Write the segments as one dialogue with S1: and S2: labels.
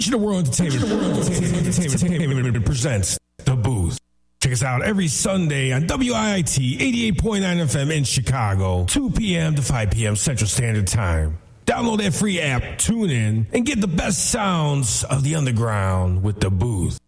S1: Digital World Entertainment presents The Booth. Check us out every Sunday on WIIT 88.9 FM in Chicago, 2 p.m. to 5 p.m. Central Standard Time. Download that free app, tune in, and get the best sounds of the underground with The Booth.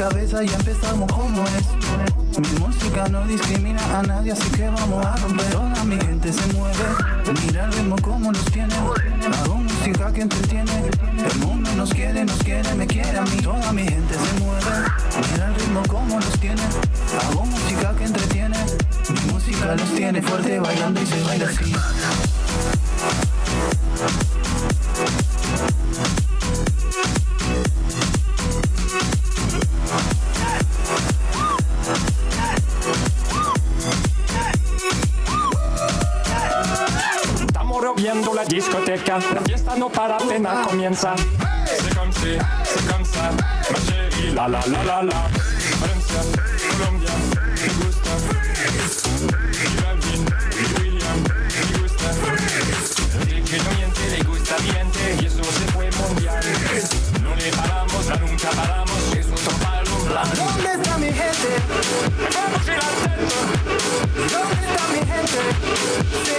S2: cabeza, ya empezamos como es. Mi música no discrimina a nadie, así que vamos a romper. Toda mi gente se mueve, mira el ritmo como nos tiene. Hago música que entretiene, el mundo nos quiere, me quiere a mí. Toda mi gente se mueve, mira el ritmo como nos tiene. Hago música que entretiene, mi música los tiene fuerte bailando y se baila así.
S3: Viendo la discoteca, la fiesta no para, apenas comienza. C'est comme ça, ma chérie, la la la la la. Francia, Colombia, me gusta. Y Balvin, y William, me gusta. El que no miente, le gusta mi gente, y eso se fue mundial. No le paramos, nunca paramos, es nuestro balón blanco.
S2: ¿Dónde está mi gente?
S3: Vamos a ir al centro.
S2: ¿Dónde está mi gente? Sí.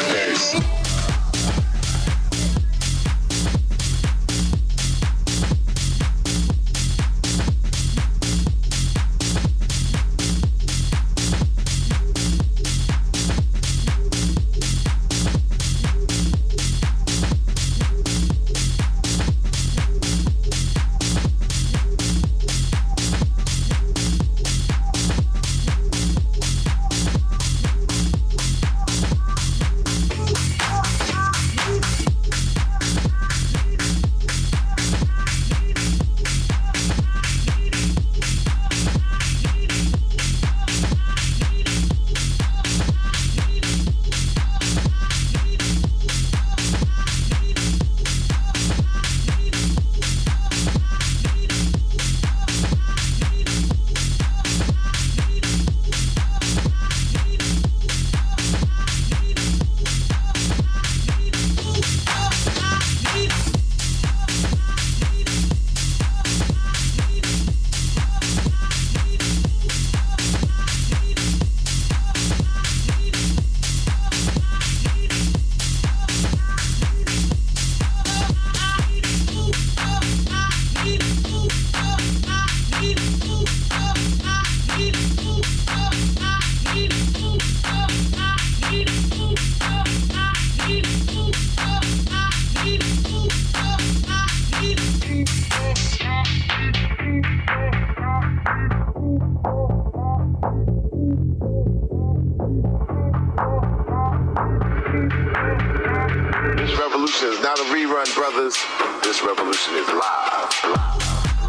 S4: This revolution is not a rerun, brothers. This revolution is live.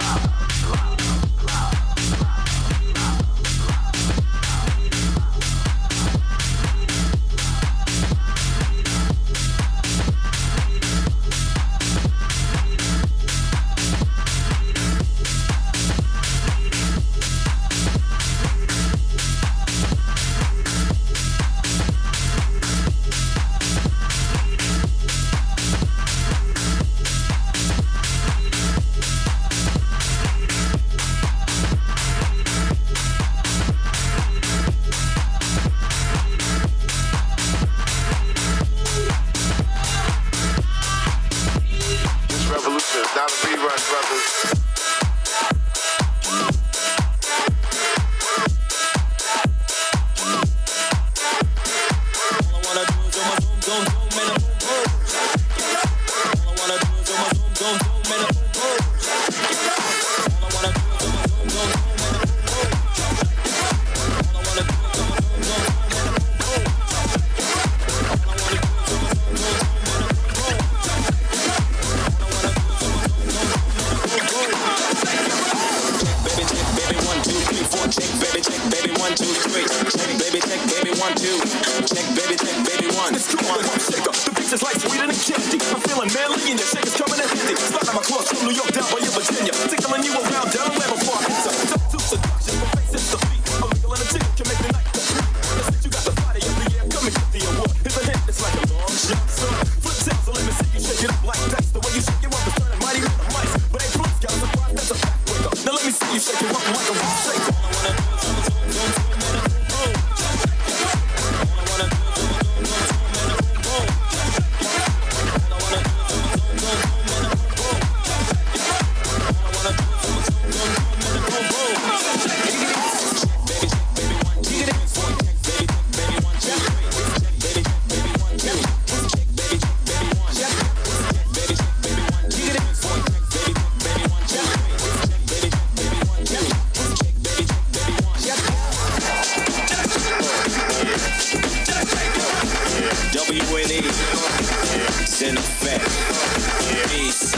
S4: two. Check baby one.
S5: It's cool, I'm shaker. The beats is like sweeter than candy. I'm feeling manly and your shaker's coming in handy. Slide out my clothes from New York down by your Virginia. Tickling you around Delaware before I enter. To seduction, my face hits the beat. A wiggle and a tickle can make the night complete. That's it, you got the body of the year. Come and get the award. It's a hit, it's like a long shot, son. Flip tails, so let me see you shake it up like dice. The way you shake it up is turning mighty with the mice. But ain't Bruce got the pride, that's a fact. Wake up. Now let me see you shake it up like a rock shaker.
S4: In effect. Peace.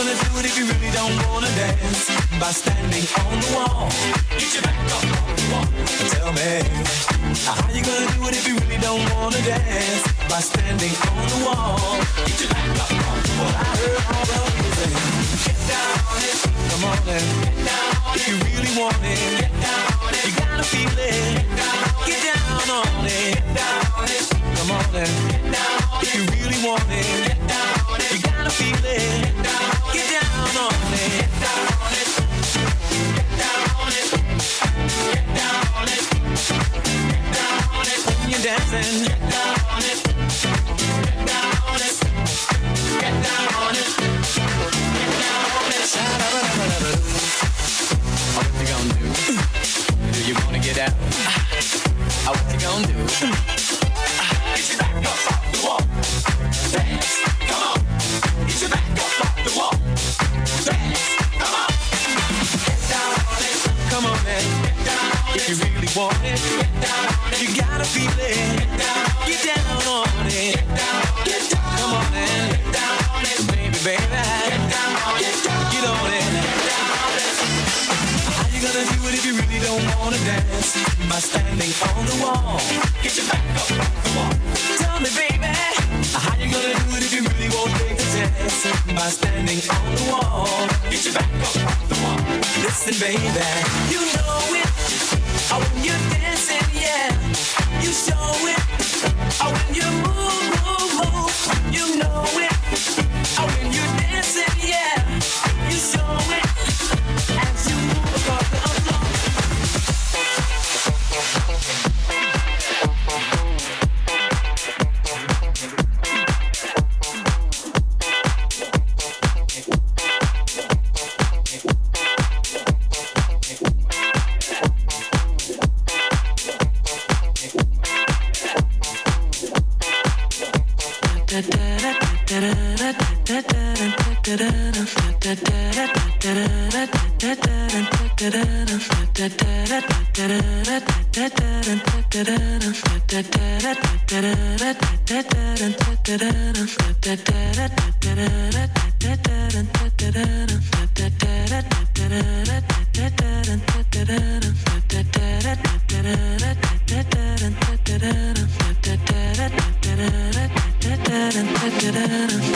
S5: gonna do it if you really don't wanna dance? By standing on the wall. Get your back up on the wall. Tell me, how you gonna do it if you really don't wanna dance? By standing on the wall. Get your back up on the wall. I heard all the music. Get down on it. Come on then. Get down on it. If you really want it. Get down on it. You gotta feel it. Get down on it. Get down on it. Come on then. Get down on it. If you really want it. Get down on it. You gotta feel it. Get down on it. Get down on it. Get down on it. Get down on it. Get down on it. When you're dancing. Get down on it. Get down on it. Get down on it. Get down on it. What you gonna do? Do you wanna get out? What you gonna do? Get your back up off the wall. Dance, come on. Get your back up off the wall. Dance, come on. Get down on it. Come on, man. Get down on it. If you really want it, get down on it. You gotta feel it. Get down on it. Get down on it. Get down on it. Get down. Come on, man. Get down on it. Baby, baby. Get down on it. Get on it. Get down on it. How you gonna do it if you really don't wanna dance? By standing on the wall. Get your back up on the wall. Tell me, baby, how you gonna do it if you really won't take a chance? By standing on the wall. Get your back up on the wall. Listen, baby, you know it. When you're dancing, yeah, you show it. When you move, you know it. When you're dancing, yeah, you show it. As you move across the floor.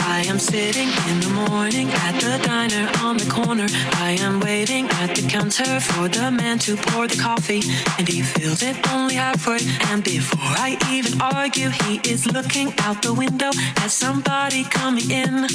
S5: I am sitting in the morning at the diner on the corner. I am waiting at the counter for the man to pour the coffee, and he fills it only halfway. And before I even argue, he is looking out the window at somebody coming in.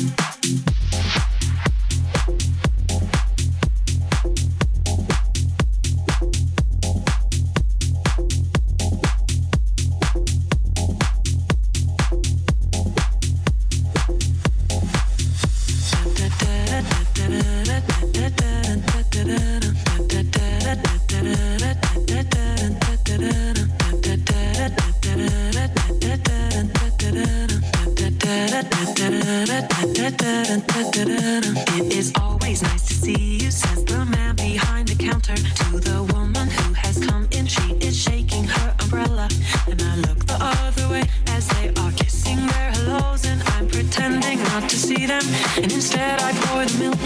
S5: It is always nice to see you, says the man behind the counter to the woman who has come in. She is shaking her umbrella, and I look the other way as they are kissing their hellos, and I'm pretending not to see them, and instead I pour the milk.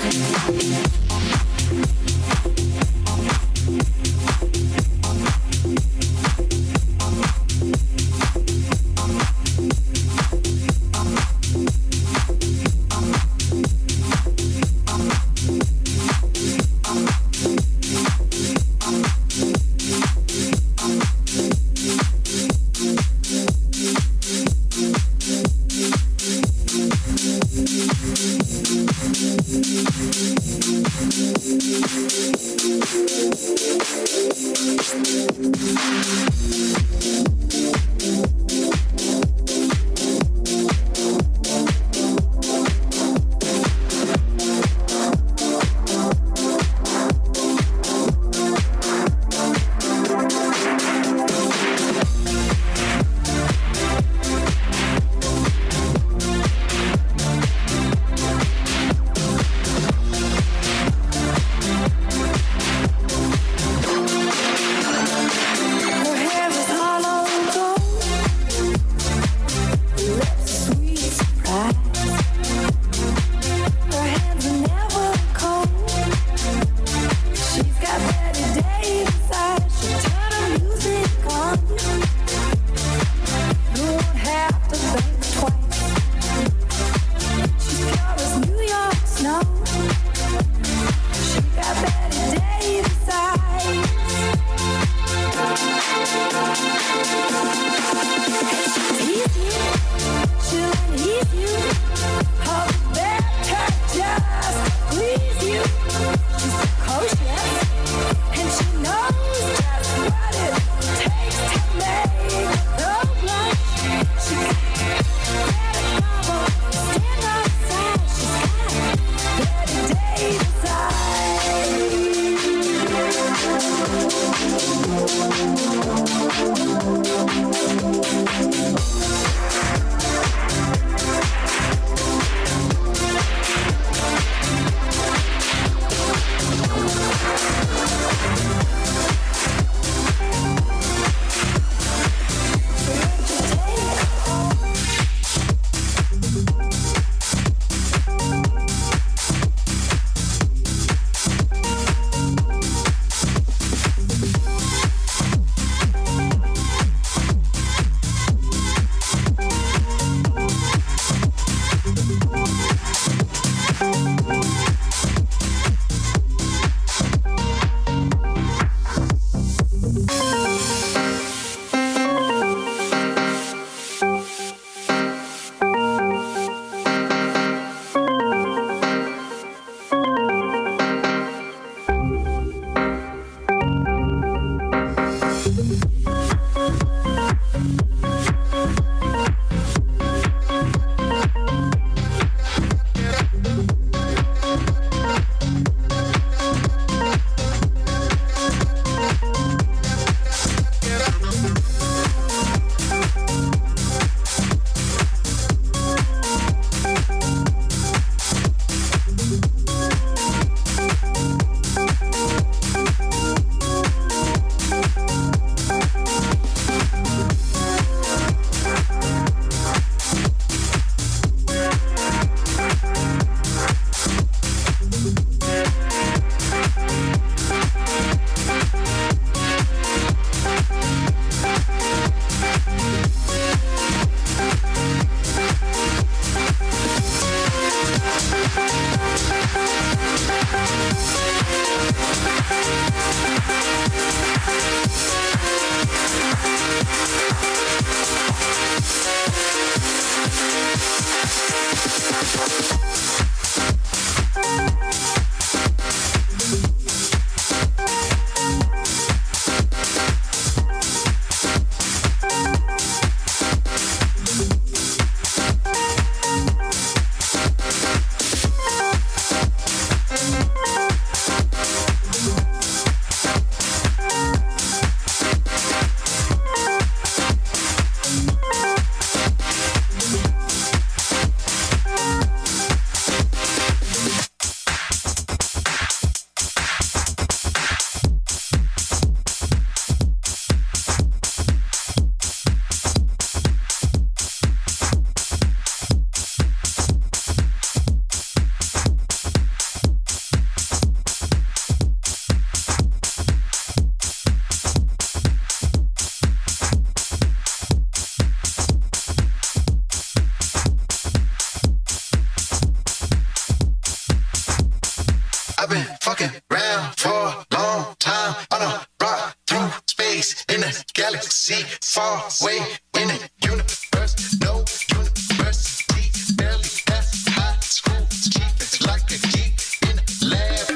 S6: been fucking around for a long time. On a rock through space in a galaxy far away in the universe. No university, barely past high school. Cheap, it's like a geek in a lab.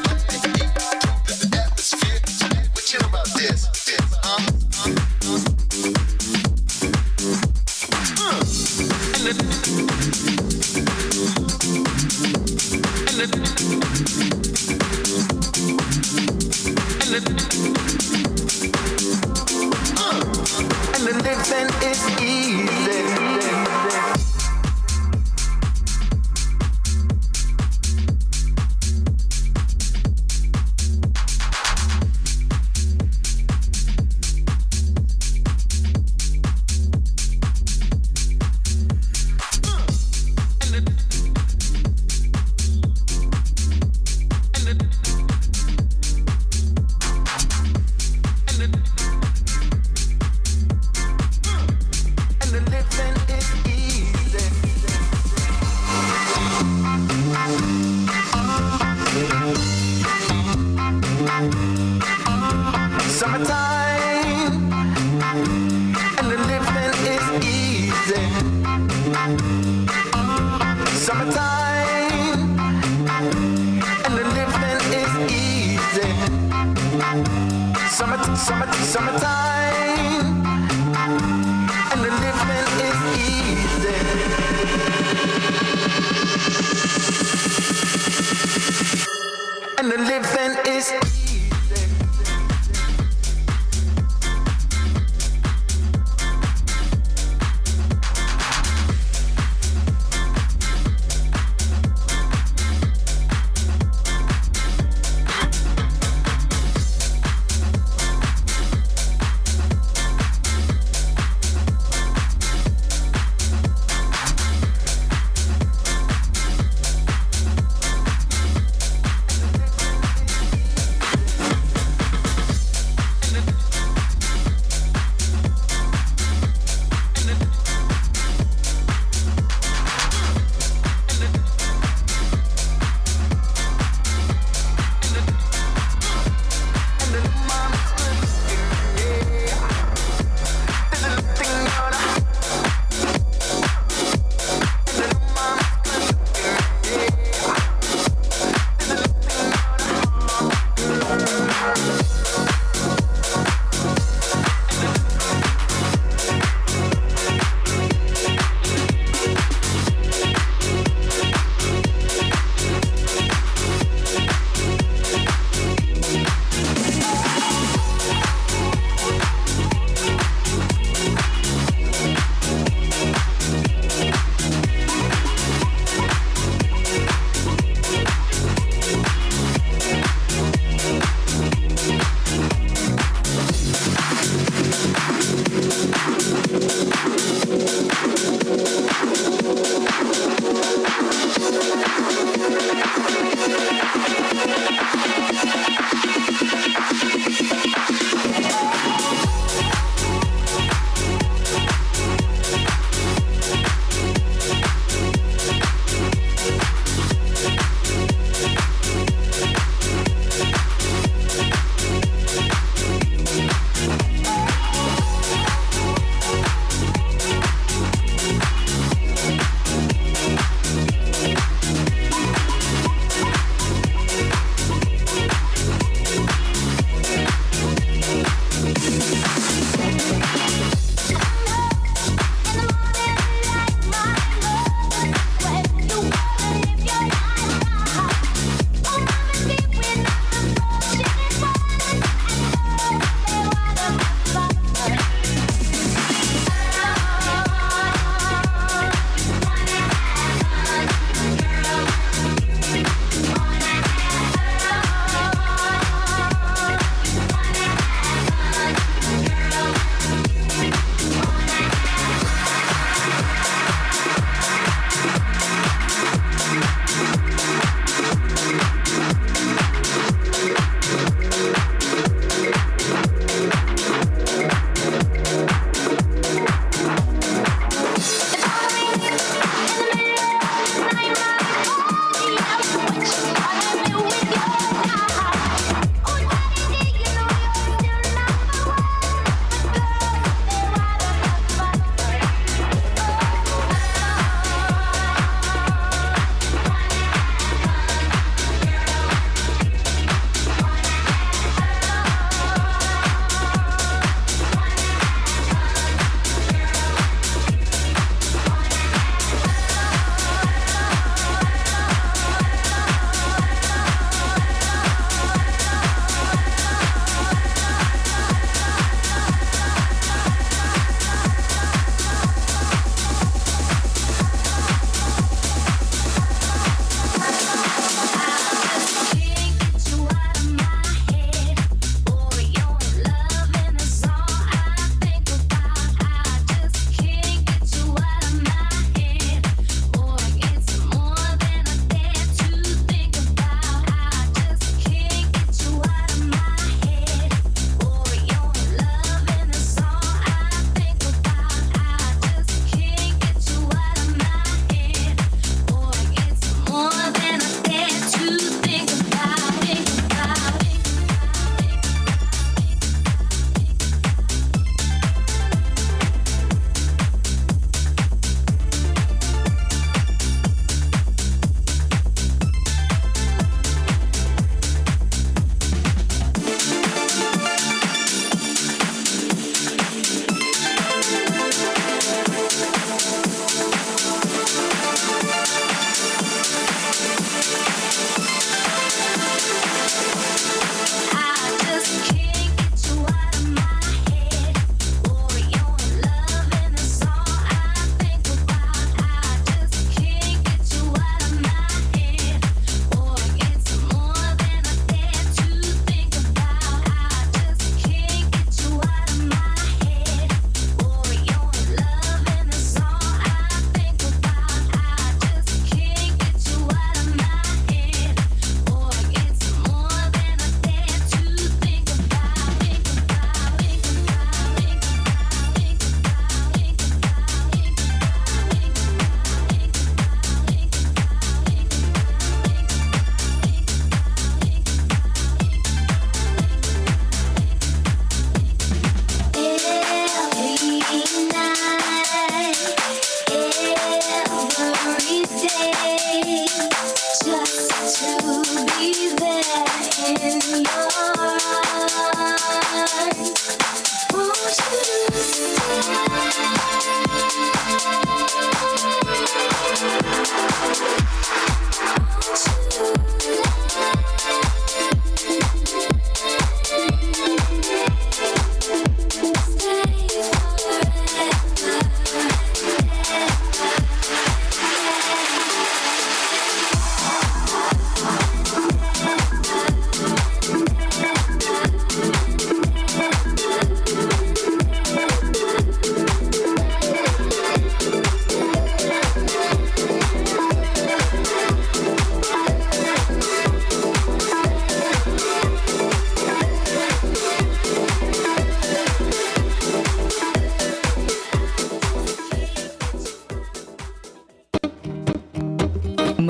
S6: Deep through the atmosphere. What you know about this?
S2: And the living is easy.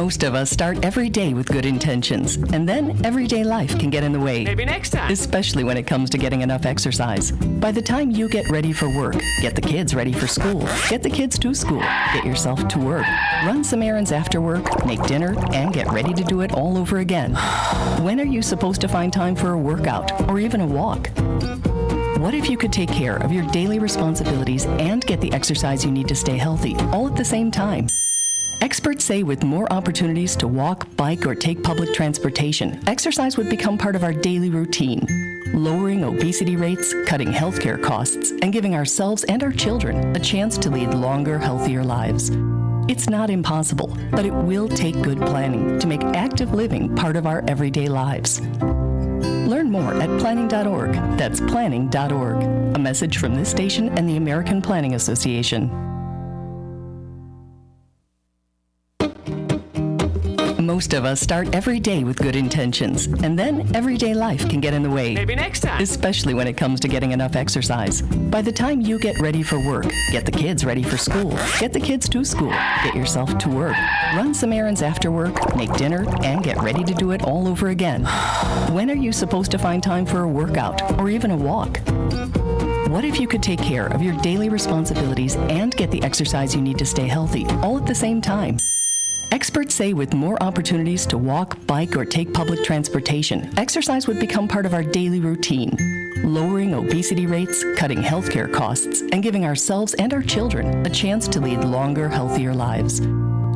S7: Most of us start every day with good intentions, and then everyday life can get in the way.
S8: Maybe next time.
S7: Especially when it comes to getting enough exercise. By the time you get ready for work, get the kids ready for school, get the kids to school, get yourself to work, run some errands after work, make dinner, and get ready to do it all over again. When are you supposed to find time for a workout or even a walk? What if you could take care of your daily responsibilities and get the exercise you need to stay healthy all at the same time? Experts say with more opportunities to walk, bike, or take public transportation, exercise would become part of our daily routine, lowering obesity rates, cutting healthcare costs, and giving ourselves and our children a chance to lead longer, healthier lives. It's not impossible, but it will take good planning to make active living part of our everyday lives. Learn more at planning.org. That's planning.org. A message from this station and the American Planning Association. Most of us start every day with good intentions, and then everyday life can get in the way.
S8: Maybe next time.
S7: Especially when it comes to getting enough exercise. By the time you get ready for work, get the kids ready for school, get the kids to school, get yourself to work, run some errands after work, make dinner, and get ready to do it all over again. When are you supposed to find time for a workout or even a walk? What if you could take care of your daily responsibilities and get the exercise you need to stay healthy all at the same time? Experts say with more opportunities to walk, bike, or take public transportation, exercise would become part of our daily routine, lowering obesity rates, cutting healthcare costs, and giving ourselves and our children a chance to lead longer, healthier lives.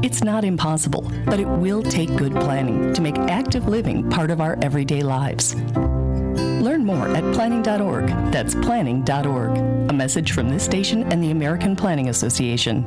S7: It's not impossible, but it will take good planning to make active living part of our everyday lives. Learn more at planning.org. That's planning.org. A message from this station and the American Planning Association.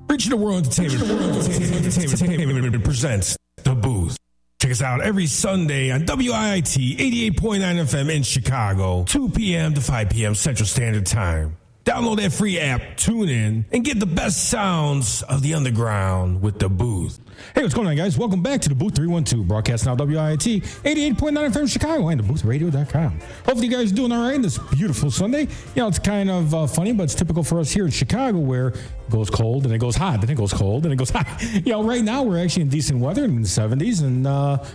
S1: Regional World Entertainment presents The Booth. Check us out every Sunday on WIIT 88.9 FM in Chicago, 2 p.m. to 5 p.m. Central Standard Time. Download that free app, tune in, and get the best sounds of the underground with The Booth.
S9: Hey, what's going on, guys? Welcome back to the Booth 312, broadcasting out WIIT 88.9 FM Chicago and theboothradio.com. Hopefully you guys are doing all right this beautiful Sunday. You know, it's kind of funny, but it's typical for us here in Chicago where it goes cold and it goes hot, then it goes cold and it goes hot. You know, right now we're actually in decent weather in the 70s, and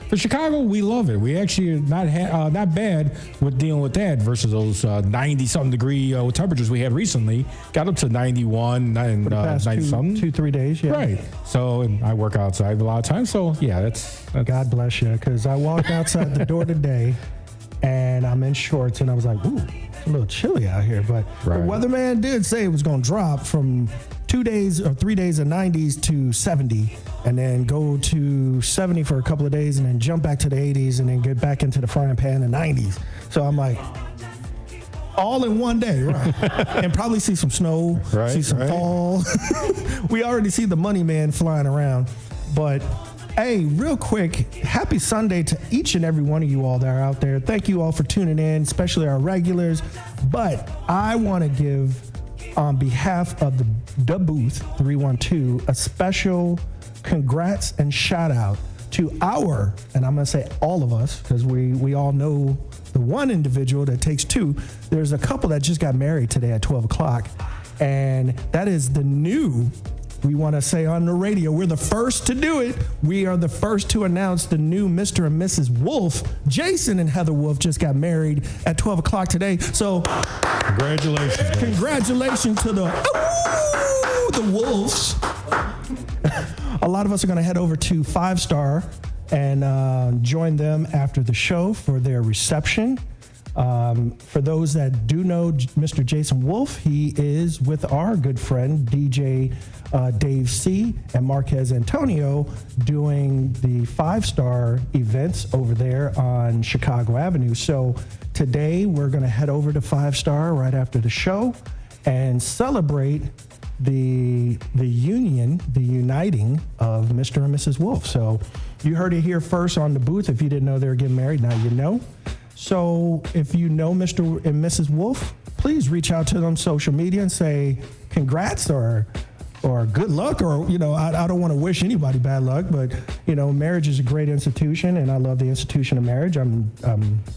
S9: for Chicago, we love it. We actually are not bad with dealing with that versus those 90-something degree temperatures we had recently. Got up to 91 and 90-something.
S10: 2-3 days, yeah.
S9: Right. So, and I work outside a lot of times, so yeah, that's
S10: God bless you, because I walked outside the door today and I'm in shorts and I was like, ooh, it's a little chilly out here, but
S9: right.
S10: The weatherman did say it was going to drop from 2 days or 3 days of 90s to 70 and then go to 70 for a couple of days and then jump back to the 80s and then get back into the frying pan in the 90s. So I'm like, all in one day, right? And probably see some snow, see some fall. We already see the money man flying around. But hey, real quick, happy Sunday to each and every one of you all that are out there. Thank you all for tuning in, especially our regulars. But I want to give, on behalf of the DaBooth312, a special congrats and shout out to our, and I'm going to say all of us, because we all know the one individual that takes two. There's a couple that just got married today at 12 o'clock, and that is the new, we want to say on the radio, we're the first to do it. We are the first to announce the new Mr. and Mrs. Wolf. Jason and Heather Wolf just got married at 12 o'clock today. So
S9: congratulations.
S10: Congratulations to the Wolves. A lot of us are going to head over to 5 Star and join them after the show for their reception. For those that do know Mr. Jason Wolf, he is with our good friend DJ Dave C. and Marquez Antonio doing the 5-star events over there on Chicago Avenue. So today we're going to head over to 5-star right after the show and celebrate the uniting of Mr. and Mrs. Wolf. So you heard it here first on the booth. If you didn't know they were getting married, now you know. So if you know Mr. and Mrs. Wolf, please reach out to them on social media and say congrats or good luck, or, you know, I don't want to wish anybody bad luck, but, you know, marriage is a great institution, and I love the institution of marriage. I'm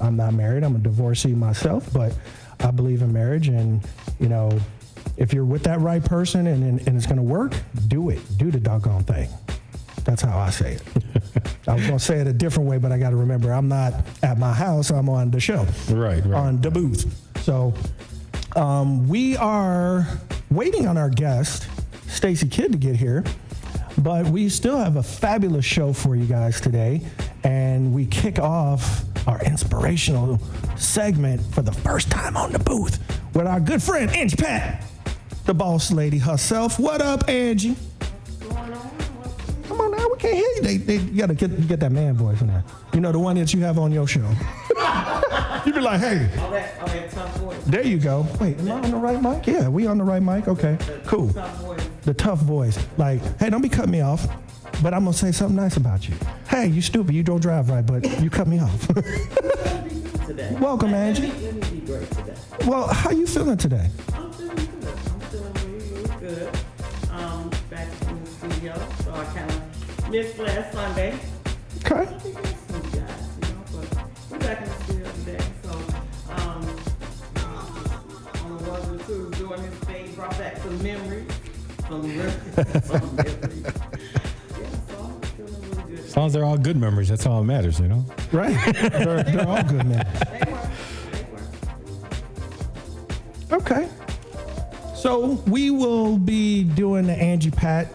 S10: not married. I'm a divorcee myself, but I believe in marriage, and, you know, if you're with that right person and it's going to work, do it. Do the doggone thing. That's how I say it. I was going to say it a different way, but I got to remember, I'm not at my house. I'm on the show.
S9: Right.
S10: On DaBooth. So we are waiting on our guest, Stacy Kidd, to get here, but we still have a fabulous show for you guys today, and we kick off our inspirational segment for the first time on the booth with our good friend Angie Pat, the boss lady herself. What up, Angie? Come on now, we can't hear you. You gotta get that man voice in there. You know, the one that you have on your show. You be like, hey.
S8: All that tough voice.
S10: There you go. Wait, am I on the right mic? Yeah, we on the right mic? Okay, cool. The tough voice. Like, hey, don't be cutting me off, but I'm gonna say something nice about you. Hey, you stupid, you don't drive right, but you cut me off. Welcome, Angie.
S8: Let me be great today.
S10: Well, how you feeling today?
S8: I'm feeling good. I'm feeling really good. Back in the studio, so I kind of missed last Sunday.
S10: Okay.
S8: I think that's some guys, you know, but we're back in the studio today. So, on the 1 and 2 doing his thing, brought back some memories. Some memories. Yeah, so I'm feeling really good.
S9: As long as they're all good memories, that's all that matters, you know?
S10: Right. They're all good, man.
S8: They work.
S10: Okay. So we will be doing the Angie Pat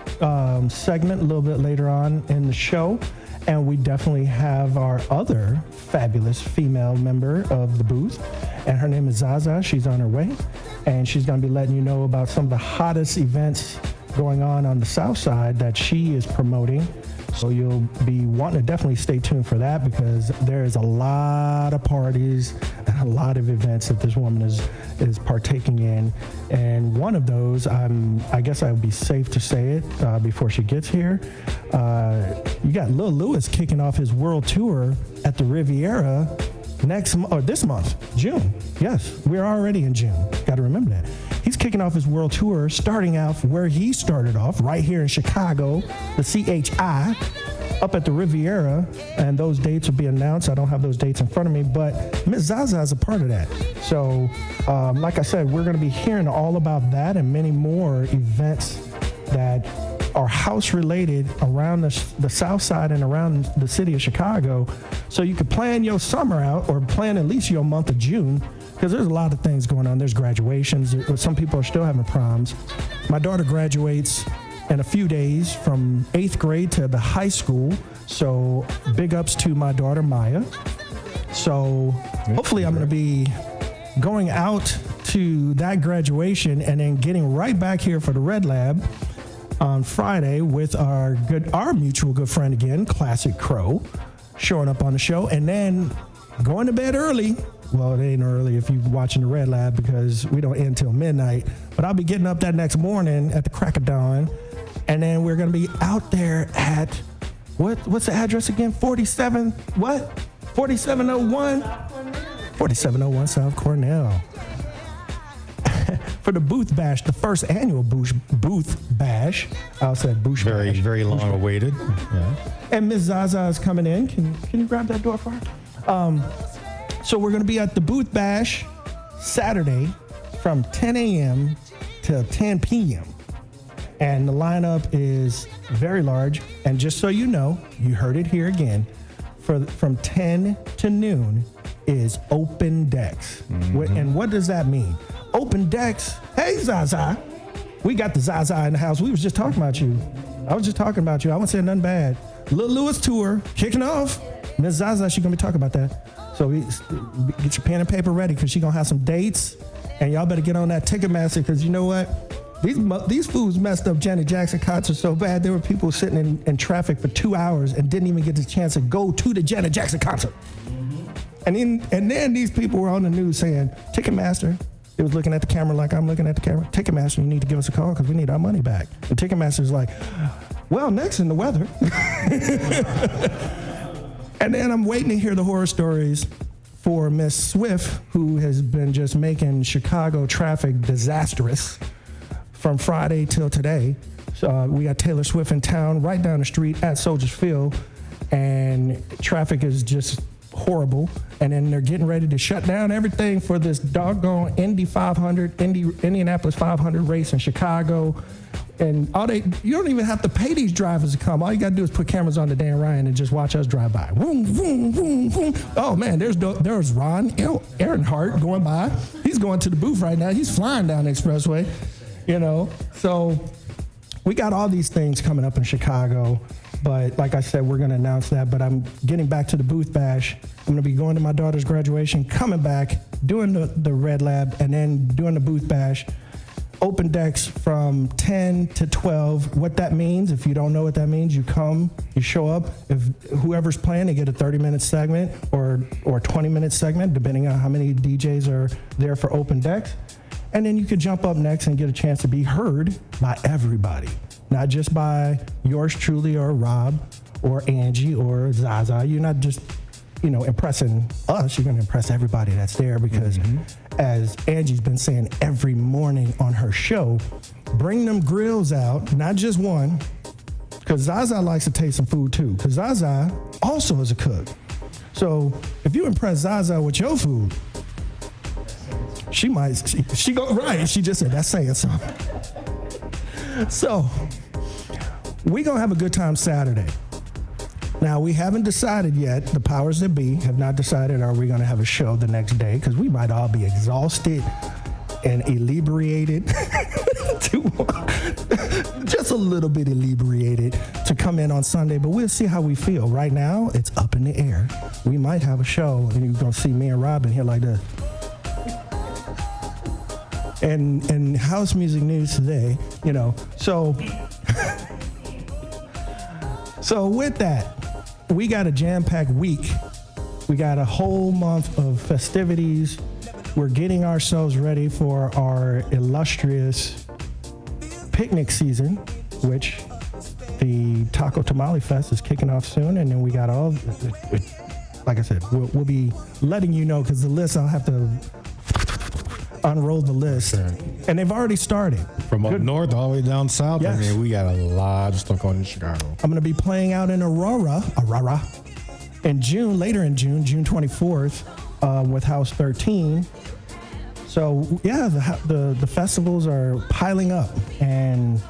S10: segment a little bit later on in the show. And we definitely have our other fabulous female member of the booth. And her name is Zaza. She's on her way. And she's going to be letting you know about some of the hottest events going on the South Side that she is promoting. So you'll be wanting to definitely stay tuned for that, because there is a lot of parties and a lot of events that this woman is partaking in. And one of those, I guess I would be safe to say it before she gets here. You got Lil Louis kicking off his world tour at the Riviera this month, June. Yes, we're already in June. Got to remember that. He's kicking off his world tour, starting out where he started off, right here in Chicago, the CHI, up at the Riviera, and those dates will be announced. I don't have those dates in front of me, but Ms. Zaza is a part of that. So, like I said, we're going to be hearing all about that and many more events that are house-related around the South Side and around the city of Chicago. So you could plan your summer out, or plan at least your month of June, because there's a lot of things going on. There's graduations. Some people are still having proms. My daughter graduates in a few days from 8th grade to the high school. So big ups to my daughter, Maya. So hopefully I'm going to be going out to that graduation and then getting right back here for the Red Lab on Friday with our mutual good friend again, Classic Crow, showing up on the show, and then going to bed early. Well, it ain't early if you're watching the Red Lab, because we don't end till midnight. But I'll be getting up that next morning at the crack of dawn, and then we're gonna be out there at what's the address again? 4701 South Cornell. For the Booth Bash, the first annual Booth Bash. I said Booth Bash.
S9: Very long awaited. Yeah.
S10: And Ms. Zaza is coming in. Can you grab that door for her? So we're going to be at the Booth Bash Saturday from 10 a.m. to 10 p.m. And the lineup is very large. And just so you know, you heard it here again, from 10 to noon is open decks. Mm-hmm. And what does that mean? Open decks. Hey, Zaza. We got the Zaza in the house. We was just talking about you. I was just talking about you. I wasn't saying nothing bad. Lil Lewis tour kicking off. Miss Zaza, she's gonna be talking about that. So get your pen and paper ready because she's gonna have some dates, and y'all better get on that Ticketmaster because you know what? These fools messed up Janet Jackson concert so bad. There were people sitting in traffic for 2 hours and didn't even get the chance to go to the Janet Jackson concert. And then these people were on the news saying, Ticketmaster, it was looking at the camera like I'm looking at the camera. Ticketmaster, you need to give us a call because we need our money back. And Ticketmaster's like, well, next in the weather. And then I'm waiting to hear the horror stories for Miss Swift, who has been just making Chicago traffic disastrous from Friday till today. So we got Taylor Swift in town right down the street at Soldiers Field, and traffic is just horrible. And then they're getting ready to shut down everything for this doggone Indianapolis 500 race in Chicago. And you don't even have to pay these drivers to come. All you gotta do is put cameras on the Dan Ryan and just watch us drive by. Vroom, vroom, vroom, vroom. Oh man, there's Ron Ehrenhart going by. He's going to the booth right now. He's flying down the expressway, you know. So we got all these things coming up in Chicago. But like I said, we're gonna announce that. But I'm getting back to the booth bash. I'm gonna be going to my daughter's graduation, coming back, doing the Red Lab, and then doing the booth bash. Open decks from 10 to 12. What that means, if you don't know what that means, you come, you show up. If whoever's playing, they get a 30-minute segment or 20-minute segment, depending on how many DJs are there for open decks. And then you could jump up next and get a chance to be heard by everybody, not just by yours truly or Rob or Angie or Zaza. You're not just, impressing us. You're going to impress everybody that's there because as Angie's been saying every morning on her show, bring them grills out, not just one, because Zaza likes to taste some food too, because Zaza also is a cook. So if you impress Zaza with your food, she just said that's saying something. So we're going to have a good time Saturday. Now, we haven't decided yet, the powers that be have not decided, are we going to have a show the next day? Because we might all be exhausted and inebriated, just a little bit inebriated to come in on Sunday, but we'll see how we feel. Right now, it's up in the air. We might have a show, and you're going to see me and Robin here like this. And house music news today, so with that, we got a jam-packed week. We got a whole month of festivities. We're getting ourselves ready for our illustrious picnic season, which the Taco Tamale Fest is kicking off soon. And then we got like I said, we'll be letting you know because the list, I'll have to unroll the list. And they've already started.
S9: From up north all the way down south.
S10: Yes.
S9: I mean, we got a lot of stuff going in Chicago.
S10: I'm going to be playing out in Aurora, in June, later in June 24th, with House 13. So, yeah, the festivals are piling up. And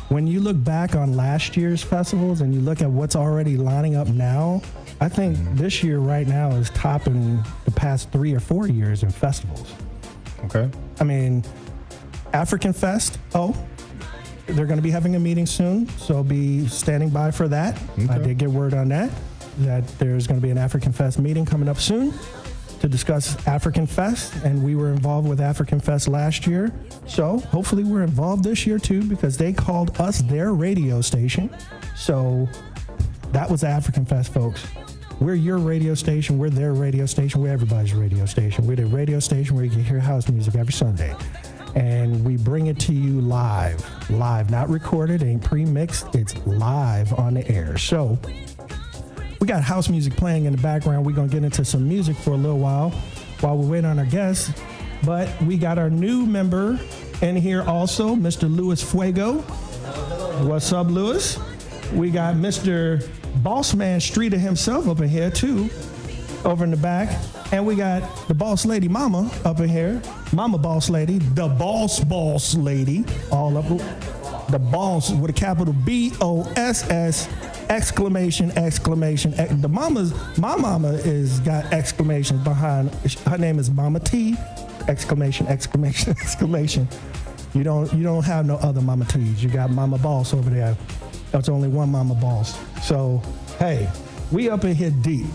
S10: when you look back on last year's festivals and you look at what's already lining up now, I think this year right now is topping the past 3 or 4 years in festivals.
S9: Okay.
S10: I mean, African Fest, they're going to be having a meeting soon, so be standing by for that. Okay. I did get word on that there's going to be an African Fest meeting coming up soon to discuss African Fest, and we were involved with African Fest last year, so hopefully we're involved this year too because they called us their radio station. So that was African Fest, folks. We're your radio station. We're their radio station. We're everybody's radio station. We're the radio station where you can hear house music every Sunday. And we bring it to you live, not recorded, ain't pre-mixed. It's live on the air. So we got house music playing in the background. We're going to get into some music for a little while we wait on our guests. But we got our new member in here also, Mr. Louis Fuego. What's up, Louis? We got Mr. Bossman Streeter himself up in here too, over in the back. And we got the boss lady mama up in here. Mama boss lady, the boss lady, all up. The boss with a capital BOSS, exclamation. My mama is got exclamations behind. Her name is Mama T, exclamation. You don't have no other Mama T's. You got Mama Boss over there. That's only one mama boss. So, hey, we up in here deep.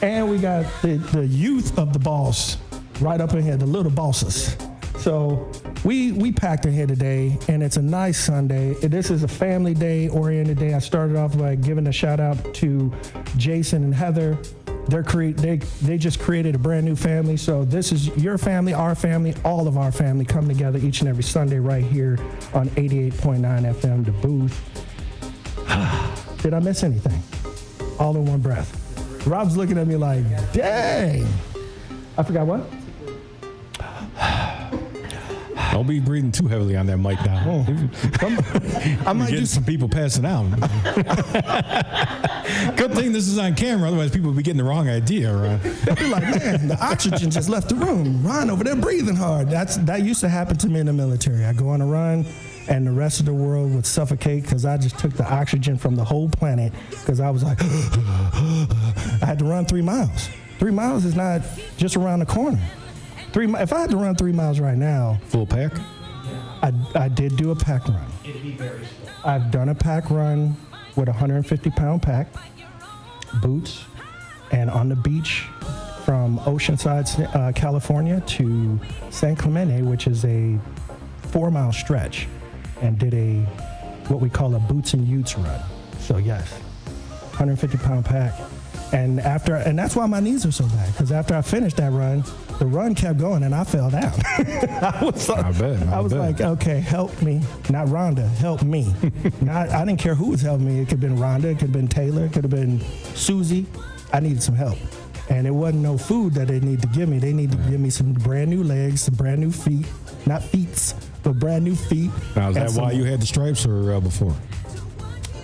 S10: And we got the youth of the boss right up in here, the little bosses. So we packed in here today, and it's a nice Sunday. This is a family day, oriented day. I started off by giving a shout out to Jason and Heather. They just created a brand new family. So this is your family, our family, all of our family come together each and every Sunday right here on 88.9 FM, The Booth. Did I miss anything? All in one breath. Rob's looking at me like, dang. I forgot what?
S9: Don't be breathing too heavily on that mic now. I might get some people passing out. Good thing this is on camera, otherwise people would be getting the wrong idea, right?
S10: They'll be like, man, the oxygen just left the room. Ron over there breathing hard. That used to happen to me in the military. I go on a run, and the rest of the world would suffocate because I just took the oxygen from the whole planet because I was like, I had to run 3 miles. 3 miles is not just around the corner. If I had to run 3 miles right now.
S9: Full pack?
S10: I did do a pack run. It'd be very slow. I've done a pack run with a 150-pound pack, boots, and on the beach from Oceanside, California to San Clemente, which is a 4-mile stretch, and did what we call a boots and utes run. So yes, 150-pound pack. And that's why my knees are so bad, because after I finished that run, the run kept going and I fell down. I was like, okay, help me. Not Rhonda, help me. I didn't care who was helping me. It could have been Rhonda, it could have been Taylor, it could have been Susie. I needed some help. And it wasn't no food that they needed to give me. They needed to give me some brand new legs, some brand new feet. Not feet, but brand new feet.
S9: Now, is that why you had the stripes or before?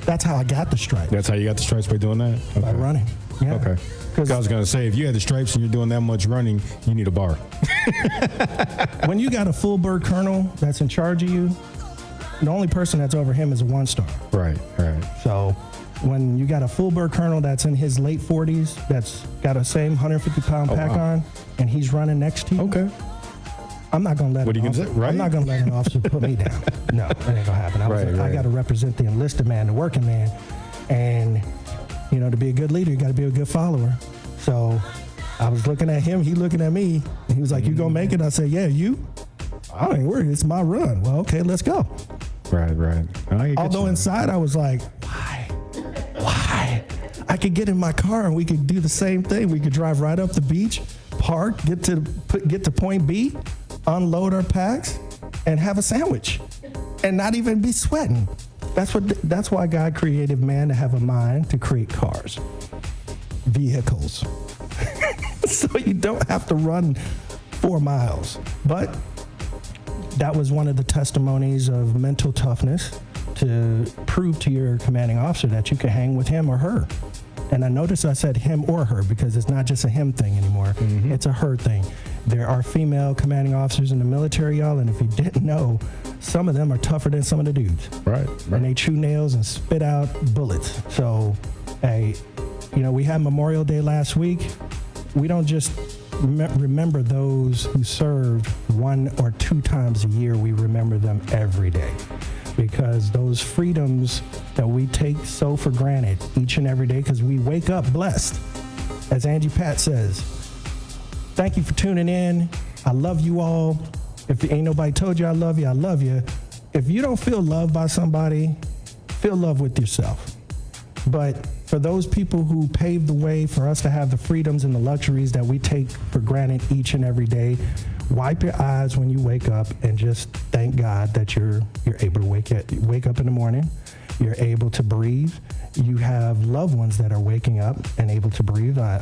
S10: That's how I got the stripes.
S9: That's how you got the stripes, by doing that? Okay.
S10: By running. Yeah.
S9: Okay. Because I was going to say, if you had the stripes and you're doing that much running, you need a bar.
S10: When you got a full bird colonel that's in charge of you, the only person that's over him is a 1-star.
S9: Right.
S10: So when you got a full bird colonel that's in his late 40s, that's got a same 150-pound pack on, and he's running next to you.
S9: Okay.
S10: I'm not going to let I'm not going to let an officer put me down. No, that ain't going to happen. I got to represent the enlisted man, the working man. And to be a good leader, you got to be a good follower. So I was looking at him, he looking at me, and he was like, you gonna make it? I said, yeah, you? I ain't worried, it's my run. Well, okay, let's go.
S9: Right.
S10: Although inside I was like, why? I could get in my car and we could do the same thing. We could drive right up the beach, park, get to point B, unload our packs, and have a sandwich, and not even be sweating. That's why God created man to have a mind to create cars, vehicles, so you don't have to run 4 miles. But that was one of the testimonies of mental toughness to prove to your commanding officer that you can hang with him or her. And I noticed I said him or her because it's not just a him thing anymore. Mm-hmm. It's a her thing. There are female commanding officers in the military, y'all, and if you didn't know, some of them are tougher than some of the dudes.
S9: Right.
S10: And they chew nails and spit out bullets. So, hey, we had Memorial Day last week. We don't just remember those who served 1 or 2 times a year. We remember them every day, because those freedoms that we take so for granted each and every day, because we wake up blessed. As Angie Pat says, thank you for tuning in. I love you all. If ain't nobody told you I love you, I love you. If you don't feel loved by somebody, feel love with yourself. But for those people who paved the way for us to have the freedoms and the luxuries that we take for granted each and every day, wipe your eyes when you wake up and just thank God that you're able to wake up in the morning. You're able to breathe. You have loved ones that are waking up and able to breathe. I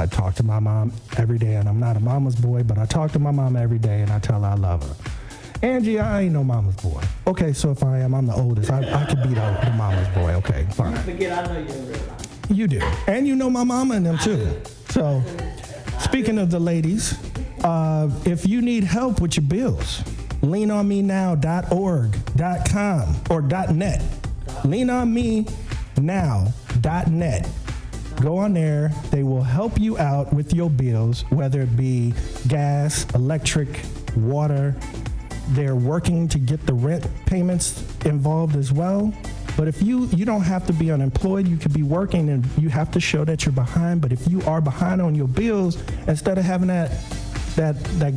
S10: talk to my mom every day, and I'm not a mama's boy, but I talk to my mom every day, and I tell her I love her. Angie, I ain't no mama's boy. Okay, so if I am, I'm the oldest. I could be the mama's boy. Okay, fine.
S8: You forget I know you in real life.
S10: You do. And you know my mama and them too. So, speaking of the ladies, if you need help with your bills, leanonmenow.org.com or .net. leanonmenow.net. Go on there. They will help you out with your bills, whether it be gas, electric, water. They're working to get the rent payments involved as well. But if you don't have to be unemployed, you could be working and you have to show that you're behind. But if you are behind on your bills, instead of having that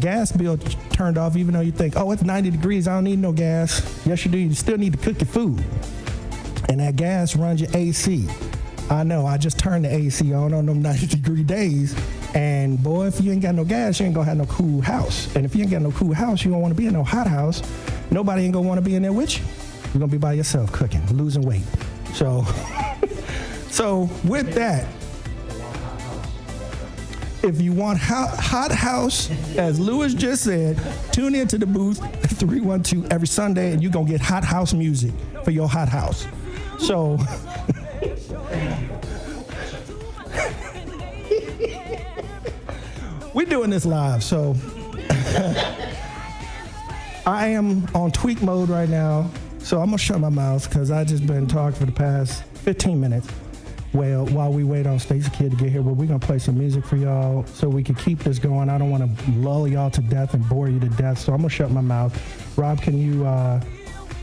S10: gas bill turned off, even though you think, oh, it's 90 degrees, I don't need no gas. Yes, you do. You still need to cook your food. And that gas runs your AC. I know, I just turned the AC on them 90-degree days. And boy, if you ain't got no gas, you ain't gonna have no cool house. And if you ain't got no cool house, you don't wanna be in no hot house. Nobody ain't gonna wanna be in there with you. You're gonna be by yourself cooking, losing weight. So, with that, if you want hot house, as Lewis just said, tune in to the Booth 312 every Sunday, and you're gonna get hot house music for your hot house. So, we're doing this live, so I am on tweak mode right now, so I'm gonna shut my mouth because I just been talking for the past 15 minutes. Well, while we wait on Stacy Kidd to get here, but we're gonna play some music for y'all so we can keep this going. I don't want to lull y'all to death and bore you to death, so I'm gonna shut my mouth. Rob, can you?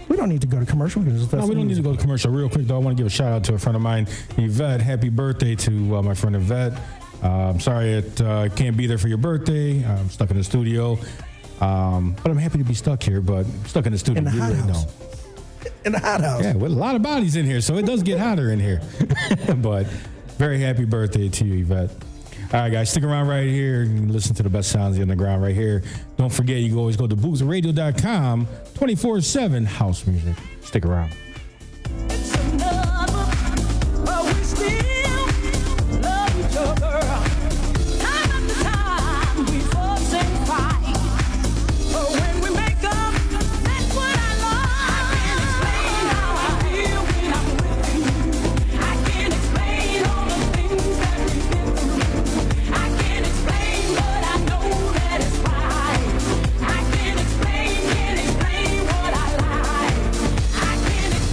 S10: We don't need to go to commercial. We
S9: don't need to go to commercial. Real quick, though, I want to give a shout out to a friend of mine, Yvette. Happy birthday to my friend Yvette. I'm sorry I can't be there for your birthday. I'm stuck in the studio, but I'm happy to be stuck here. But stuck in the studio.
S10: In the hot house. In the hot house.
S9: Yeah, with a lot of bodies in here, so it does get hotter in here. But very happy birthday to you, Yvette. All right, guys, stick around right here and listen to the best sounds in the ground right here. Don't forget, you can always go to DaBooth312.com, 24/7 house music. Stick around.
S11: I can't explain what I like. I can't explain.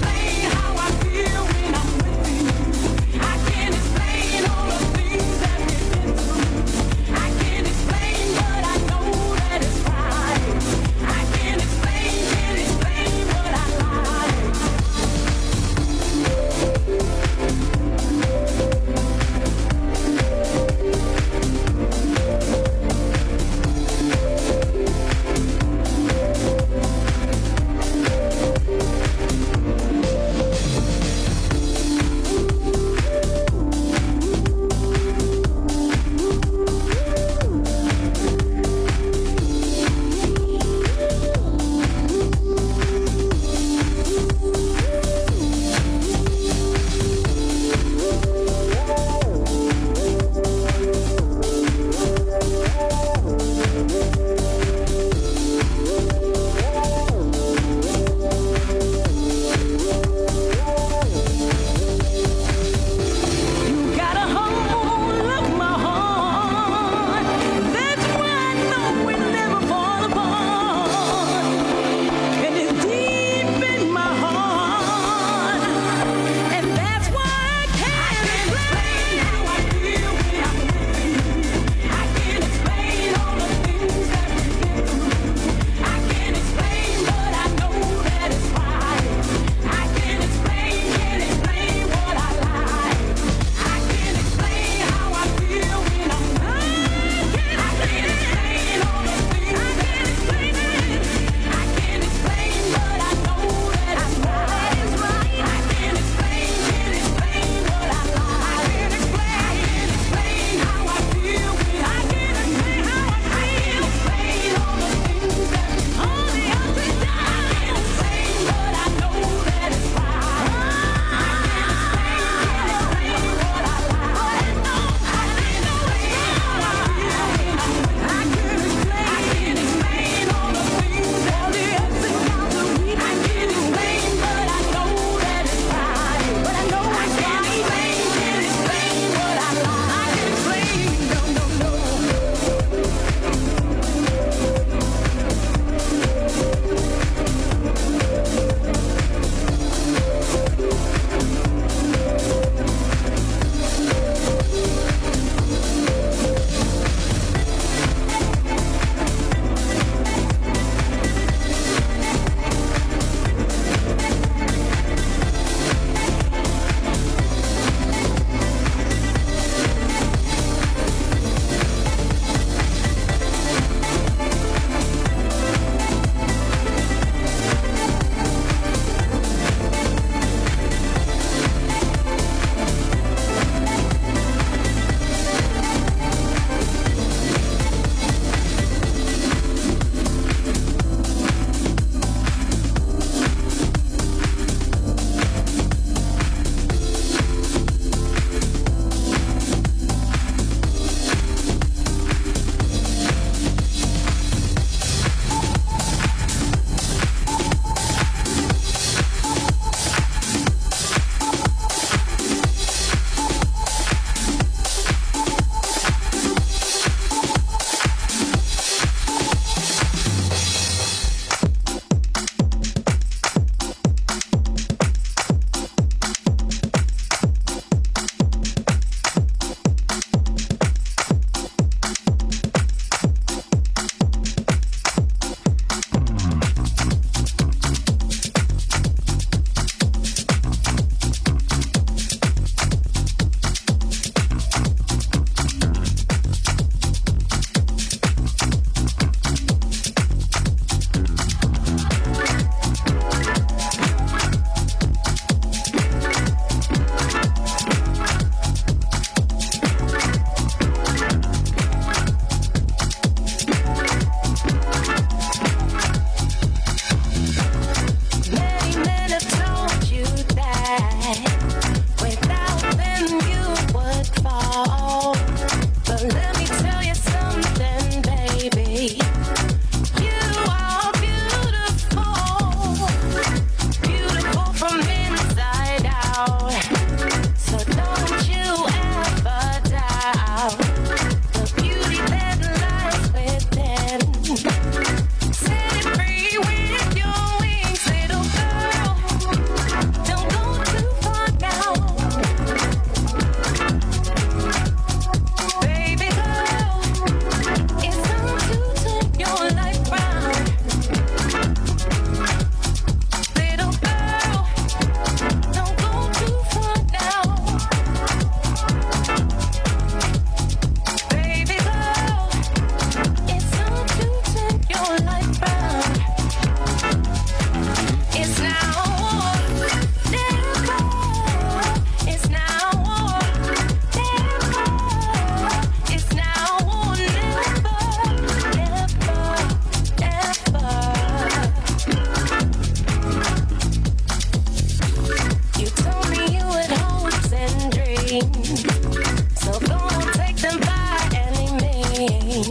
S11: So don't take them by any means.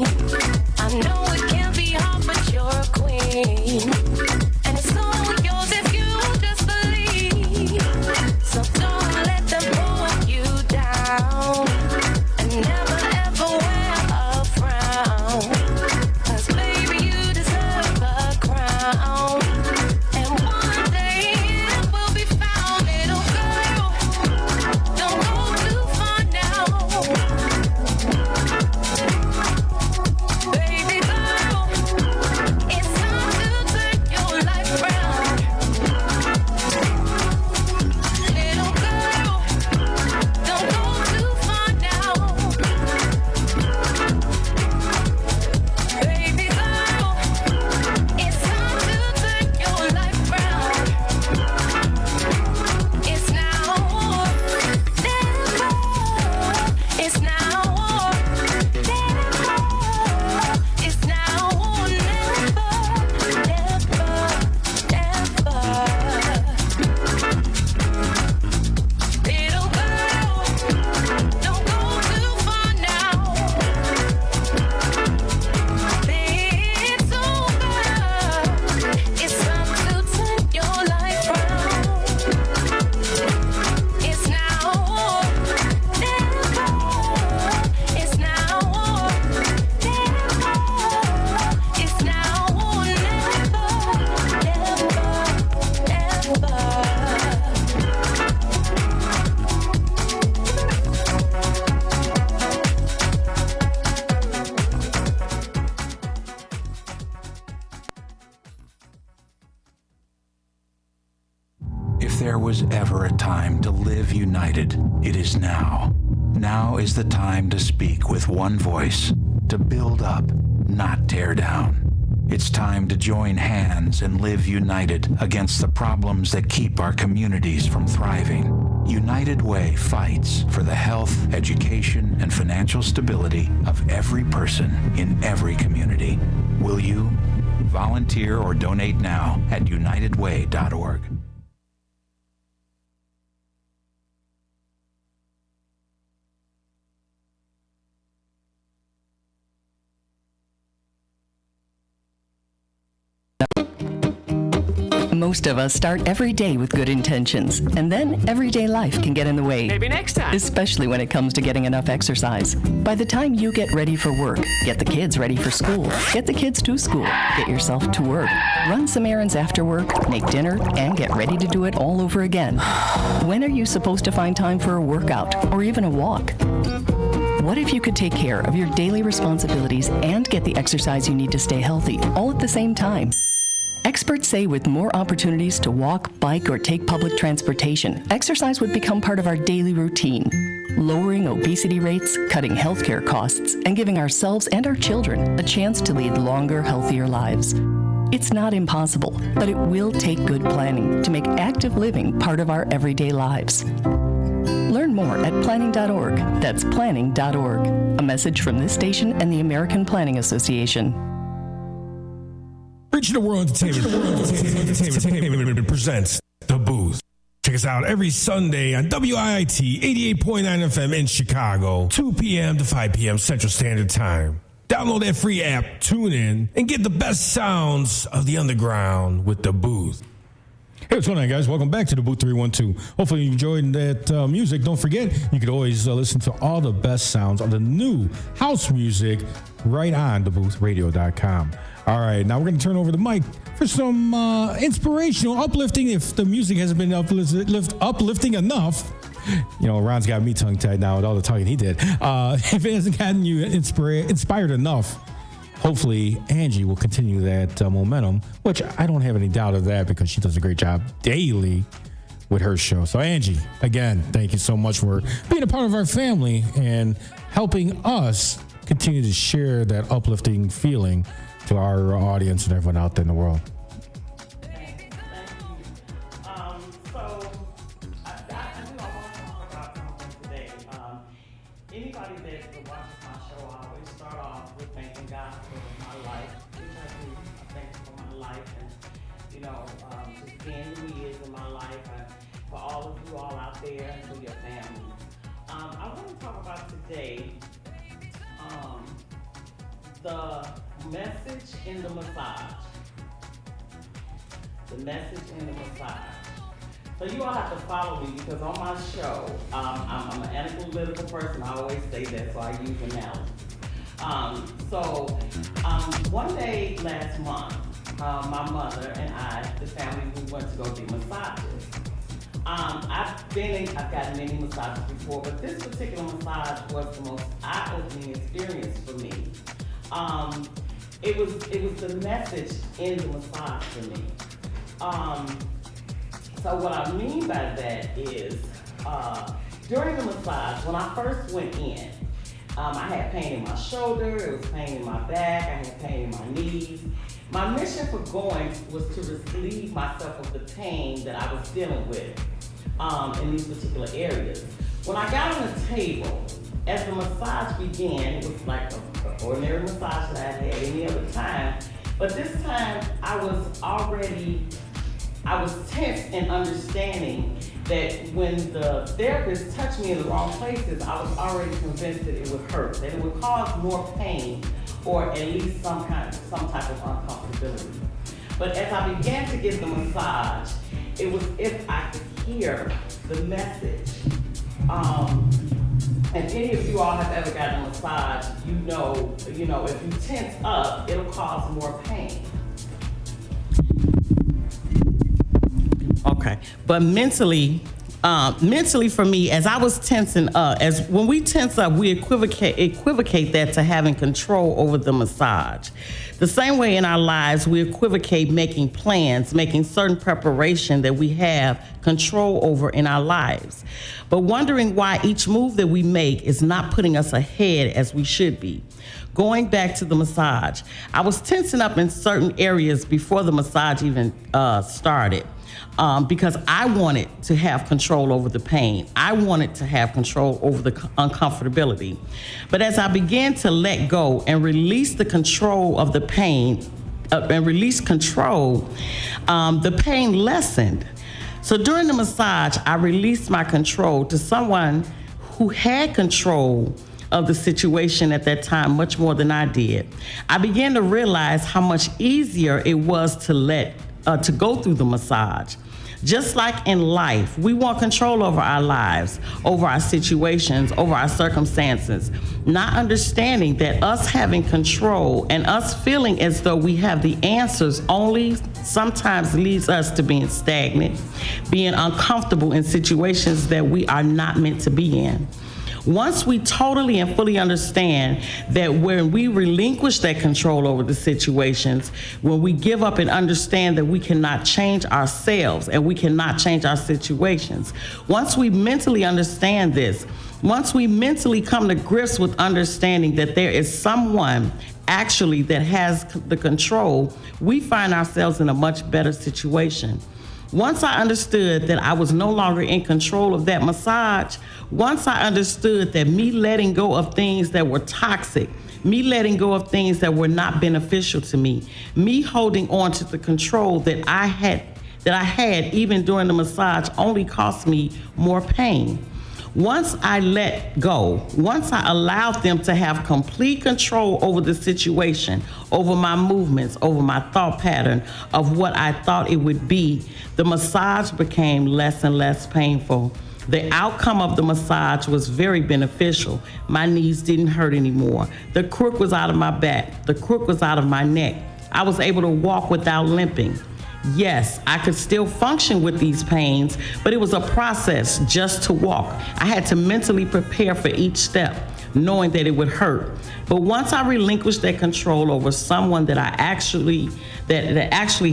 S11: I know it can be hard, but you're a queen. And it's all yours if you just believe. So don't let them pull you down. And never ever wear a frown. 'Cause baby, you deserve a crown. And one day it will be found. Little girl, don't go too far now. Baby girl, it's time to turn your life round. Little girl, don't go too far now. Baby girl, it's time to turn your life round. It's now or never. It's now or never. It's now or never. Never, never. Little girl, don't go too far now. It's over. It's time to turn your life round. It's now or never. It's now or never. It's now or never. Never, never.
S12: If there was ever a time to live united, it is now. Now is the time to speak with one voice, to build up, not tear down. It's time to join hands and live united against the problems that keep our communities from thriving. United Way fights for the health, education, and financial stability of every person in every community. Will you? Volunteer or donate now at unitedway.org.
S7: Most of us start every day with good intentions, and then everyday life can get in the way.
S13: Maybe next time.
S7: Especially when it comes to getting enough exercise. By the time you get ready for work, get the kids ready for school, get the kids to school, get yourself to work, run some errands after work, make dinner, and get ready to do it all over again. When are you supposed to find time for a workout or even a walk? What if you could take care of your daily responsibilities and get the exercise you need to stay healthy all at the same time? Experts say with more opportunities to walk, bike, or take public transportation, exercise would become part of our daily routine, lowering obesity rates, cutting healthcare costs, and giving ourselves and our children a chance to lead longer, healthier lives. It's not impossible, but it will take good planning to make active living part of our everyday lives. Learn more at planning.org. That's planning.org. A message from this station and the American Planning Association.
S1: Reaching the World Entertainment presents The Booth. Check us out every Sunday on WIIT 88.9 FM in Chicago, 2 p.m. to 5 p.m. Central Standard Time. Download that free app, tune in, and get the best sounds of the underground with The Booth.
S9: Hey, what's going on, guys? Welcome back to the Booth 312. Hopefully you enjoyed that music. Don't forget, you could always listen to all the best sounds of the new house music right on DaBoothRadio.com. All right, now we're going to turn over the mic for some inspirational, uplifting, if the music hasn't been uplifting enough. You know, Ron's got me tongue-tied now with all the talking he did. If it hasn't gotten you inspired enough, hopefully Angie will continue that momentum, which I don't have any doubt of that because she does a great job daily with her show. So Angie, again, thank you so much for being a part of our family and helping us continue to share that uplifting feeling to our audience and everyone out there in the world.
S8: Thank you. So I want to talk about something today. Anybody that watches my show, I always start off with thanking God for my life, which I do. I thank Him for my life and, just being who He is in my life, and for all of you all out there and for your family. I want to talk about today the message in the massage. The message in the massage. So you all have to follow me because on my show, I'm an analytical person. I always say that, so I use analogy. One day last month, my mother and I, the family, we went to go get massages. I've gotten many massages before, but this particular massage was the most eye-opening experience for me. It was the message in the massage for me. So what I mean by that is, during the massage, when I first went in, I had pain in my shoulder, it was pain in my back, I had pain in my knees. My mission for going was to relieve myself of the pain that I was dealing with in these particular areas. When I got on the table, as the massage began, it was like an ordinary massage that I had any other time, but this time I was tense in understanding that when the therapist touched me in the wrong places, I was already convinced that it would hurt, that it would cause more pain, or at least some type of uncomfortability. But as I began to get the massage, it was if I could hear the message. And any of you all have ever gotten a massage, you know, if you tense up, it'll cause more pain. Okay, but mentally for me, as I was tensing up, when we tense up, we equivocate that to having control over the massage. The same way in our lives, we equivocate making plans, making certain preparation that we have control over in our lives. But wondering why each move that we make is not putting us ahead as we should be. Going back to the massage, I was tensing up in certain areas before the massage even started. Because I wanted to have control over the pain. I wanted to have control over the uncomfortability. But as I began to let go and release the control of the pain, the pain lessened. So during the massage, I released my control to someone who had control of the situation at that time much more than I did. I began to realize how much easier it was to go through the massage. Just like in life, we want control over our lives, over our situations, over our circumstances, not understanding that us having control and us feeling as though we have the answers only sometimes leads us to being stagnant, being uncomfortable in situations that we are not meant to be in. Once we totally and fully understand that when we relinquish that control over the situations, when we give up and understand that we cannot change ourselves and we cannot change our situations, once we mentally understand this, once we mentally come to grips with understanding that there is someone actually that has the control, we find ourselves in a much better situation. Once I understood that I was no longer in control of that massage, once I understood that me letting go of things that were toxic, me letting go of things that were not beneficial to me, me holding on to the control that I had even during the massage only cost me more pain. Once I let go, once I allowed them to have complete control over the situation, over my movements, over my thought pattern of what I thought it would be, the massage became less and less painful. The outcome of the massage was very beneficial. My knees didn't hurt anymore. The crook was out of my back. The crook was out of my neck. I was able to walk without limping. Yes, I could still function with these pains, but it was a process just to walk. I had to mentally prepare for each step, knowing that it would hurt. But once I relinquished that control over someone that actually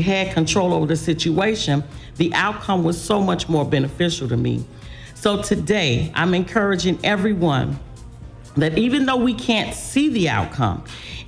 S8: had control over the situation, the outcome was so much more beneficial to me. So today, I'm encouraging everyone that even though we can't see the outcome,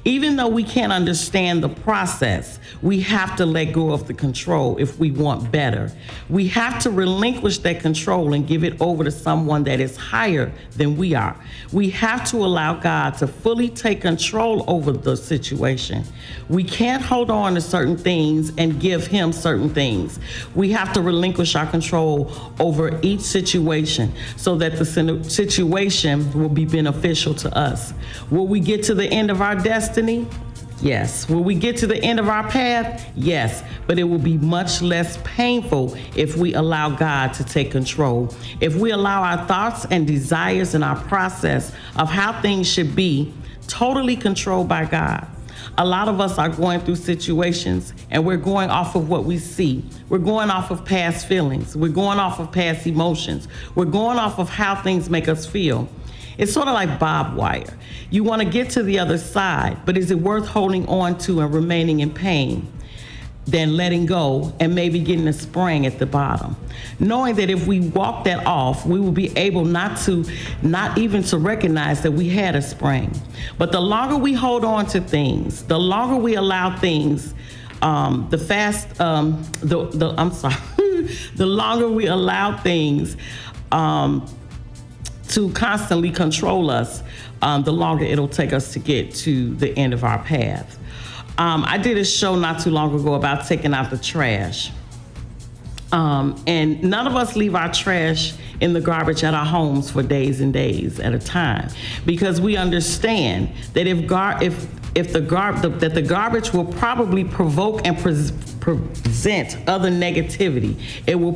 S8: Even though we can't understand the process, we have to let go of the control if we want better. We have to relinquish that control and give it over to someone that is higher than we are. We have to allow God to fully take control over the situation. We can't hold on to certain things and give him certain things. We have to relinquish our control over each situation so that the situation will be beneficial to us. Will we get to the end of our destiny? Yes. Will we get to the end of our path? Yes. But it will be much less painful if we allow God to take control. If we allow our thoughts and desires and our process of how things should be totally controlled by God. A lot of us are going through situations and we're going off of what we see. We're going off of past feelings. We're going off of past emotions. We're going off of how things make us feel. It's sort of like barbed wire. You want to get to the other side, but is it worth holding on to and remaining in pain than letting go and maybe getting a spring at the bottom? Knowing that if we walk that off, we will be able not even to recognize that we had a spring. But the longer we hold on to things, the longer we allow things, the longer we allow things to constantly control us, the longer it'll take us to get to the end of our path. I did a show not too long ago about taking out the trash. And none of us leave our trash in the garbage at our homes for days and days at a time, because we understand that the garbage will probably provoke and present other negativity. It will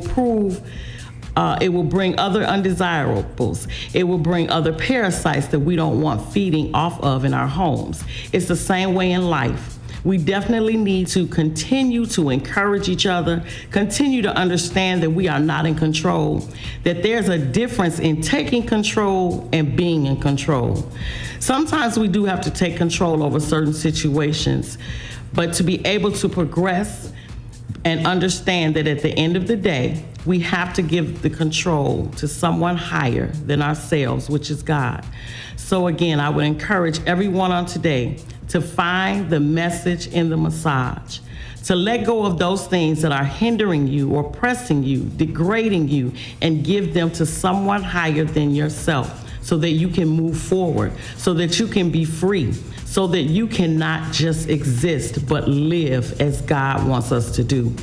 S8: bring other undesirables. It will bring other parasites that we don't want feeding off of in our homes. It's the same way in life. We definitely need to continue to encourage each other, continue to understand that we are not in control, that there's a difference in taking control and being in control. Sometimes we do have to take control over certain situations, but to be able to progress and understand that at the end of the day, we have to give the control to someone higher than ourselves, which is God. So again, I would encourage everyone on today to find the message in the massage, to let go of those things that are hindering you, oppressing you, degrading you, and give them to someone higher than yourself so that you can move forward, so that you can be free, so that you can not just exist but live as God wants us to do.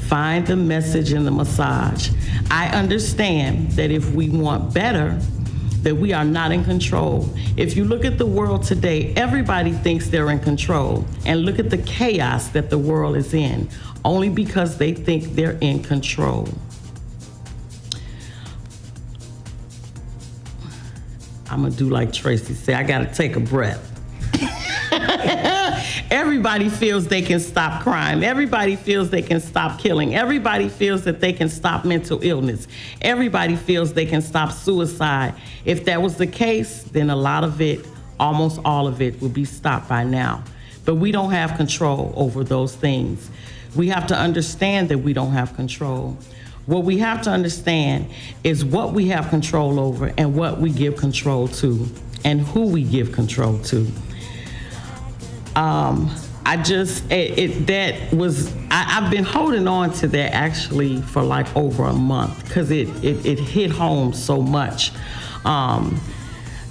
S8: Find the message in the massage. I understand that if we want better, that we are not in control. If you look at the world today, everybody thinks they're in control. And look at the chaos that the world is in, only because they think they're in control. I'm gonna do like Tracy said, I gotta take a breath. Everybody feels they can stop crime. Everybody feels they can stop killing. Everybody feels that they can stop mental illness. Everybody feels they can stop suicide. If that was the case, then a lot of it, almost all of it, would be stopped by now. But we don't have control over those things. We have to understand that we don't have control. What we have to understand is what we have control over and what we give control to and who we give control to. I've been holding on to that actually for like over a month because it hit home so much.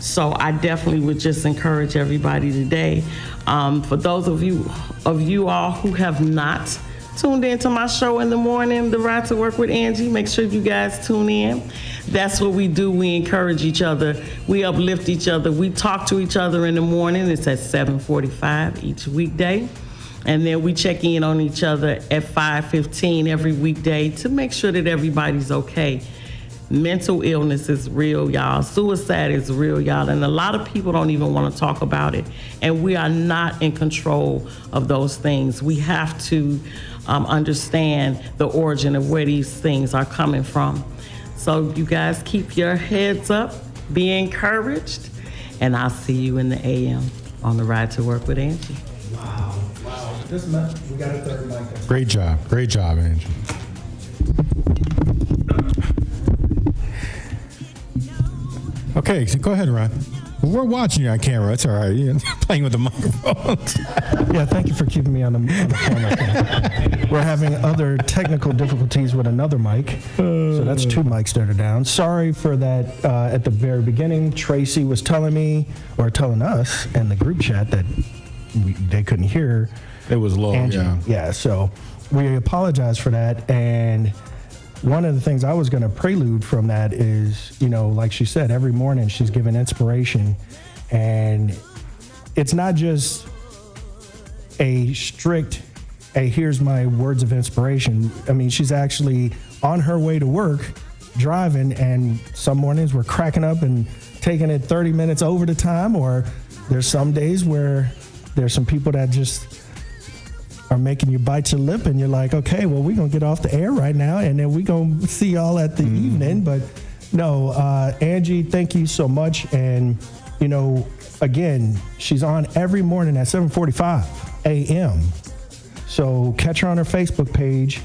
S8: So I definitely would just encourage everybody today. For those of you all who have not tuned into my show in the morning, The Ride to Work with Angie, make sure you guys tune in. That's what we do. We encourage each other. We uplift each other. We talk to each other in the morning. It's at 7:45 each weekday. And then we check in on each other at 5:15 every weekday to make sure that everybody's okay. Mental illness is real, y'all. Suicide is real, y'all. And a lot of people don't even want to talk about it. And we are not in control of those things. We have to understand the origin of where these things are coming from. So you guys keep your heads up, be encouraged, and I'll see you in the AM on The Ride to Work with Angie.
S10: Wow. This month, we got a third mic.
S9: Great job, Angie. Okay, so go ahead, Ron. We're watching you on camera. It's all right. You're playing with the microphone.
S10: Yeah, thank you for keeping me on the camera. We're having other technical difficulties with another mic. So that's 2 mics that are down. Sorry for that at the very beginning. Tracy was telling us in the group chat that they couldn't hear.
S9: It was low,
S10: Angie. Yeah, so we apologize for that. And one of the things I was going to prelude from that is, like she said, every morning she's giving inspiration. And it's not just a strict, hey, here's my words of inspiration. I mean, she's actually on her way to work, driving, and some mornings we're cracking up and taking it 30 minutes over the time, or there's some days where there's some people that just are making you bite your lip and you're like, okay, well, we're going to get off the air right now and then we're going to see y'all at the evening. But no, Angie, thank you so much. And, again, she's on every morning at 7:45 a.m. So catch her on her Facebook page.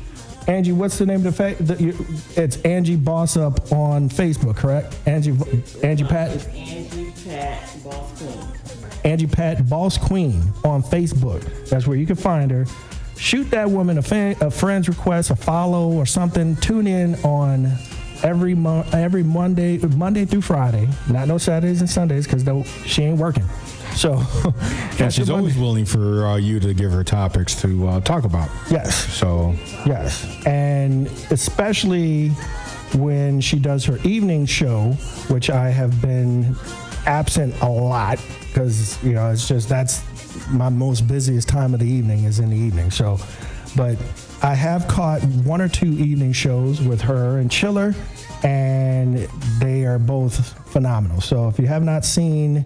S10: Angie, what's the name of it's Angie Boss Up on Facebook, correct? Angie Pat?
S8: It's Angie Pat Boss Queen.
S10: Angie Pat Boss Queen on Facebook. That's where you can find her. Shoot that woman a friend's request, a follow or something. Tune in on every Monday through Friday. Not no Saturdays and Sundays because she ain't working. So
S9: yeah, she's always willing for you to give her topics to talk about.
S10: Yes.
S9: So
S10: yes, and especially when she does her evening show, which I have been absent a lot because it's just that's my most busiest time of the evening is in the evening. So, but I have caught 1 or 2 evening shows with her and Chiller, and they are both phenomenal. So if you have not seen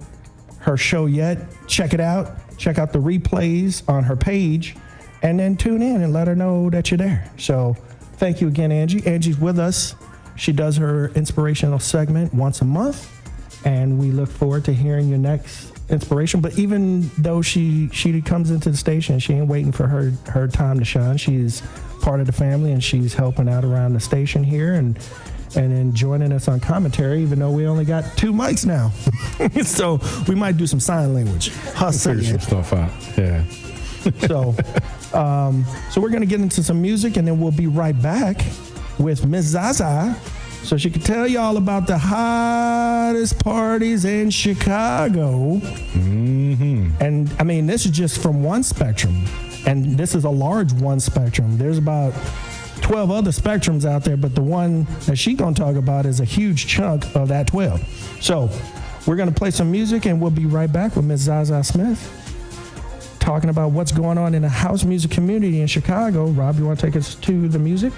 S10: her show yet, check it out. Check out the replays on her page, and then tune in and let her know that you're there. So thank you again, Angie. Angie's with us. She does her inspirational segment once a month, and we look forward to hearing your next inspiration. But even though she comes into the station, she ain't waiting for her time to shine. She's part of the family, and she's helping out around the station here and then joining us on commentary, even though we only got 2 mics now. So we might do some sign language.
S9: Figure some stuff out. Yeah.
S10: So we're going to get into some music, and then we'll be right back with Miss Zaza, so she can tell y'all about the hottest parties in Chicago. Mm-hmm. And I mean, this is just from one spectrum, and this is a large one spectrum. There's about 12 other spectrums out there, but the one that she's going to talk about is a huge chunk of that 12. So we're going to play some music, and we'll be right back with Miss Zaza Smith talking about what's going on in the house music community in Chicago. Rob, you want to take us to the music?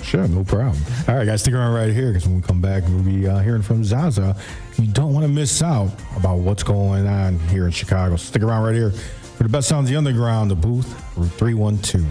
S9: Sure, no problem. All right, guys, stick around right here because when we come back, we'll be hearing from Zaza. You don't want to miss out about what's going on here in Chicago. So stick around right here for the best sounds of the underground, the Booth 312.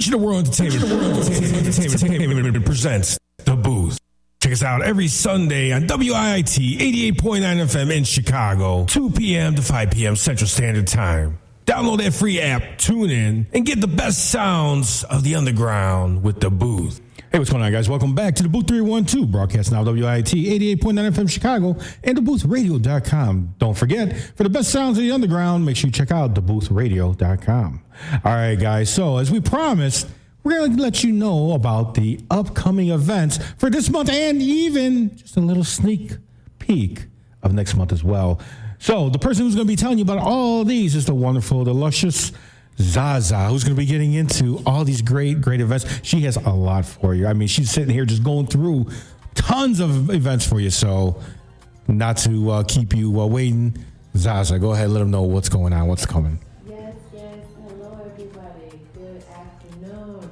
S1: The World Entertainment presents The Booth. Check us out every Sunday on WIIT 88.9 FM in Chicago, 2 p.m. to 5 p.m. Central Standard Time. Download that free app, tune in, and get the best sounds of the underground with The Booth.
S9: Hey, what's going on, guys? Welcome back to the Booth 312, broadcast now WIIT 88.9 FM Chicago and DaBooth312.com. Don't forget, for the best sounds of the underground, make sure you check out DaBooth312.com. All right, guys. So, as we promised, we're going to let you know about the upcoming events for this month and even just a little sneak peek of next month as well. So, the person who's going to be telling you about all these is the wonderful, the luscious Zaza, who's going to be getting into all these great events. She has a lot for you. I mean, she's sitting here just going through tons of events for you. So, not to keep you waiting, Zaza, go ahead and let them know what's going on, what's coming.
S13: Yes. Hello, everybody. Good afternoon.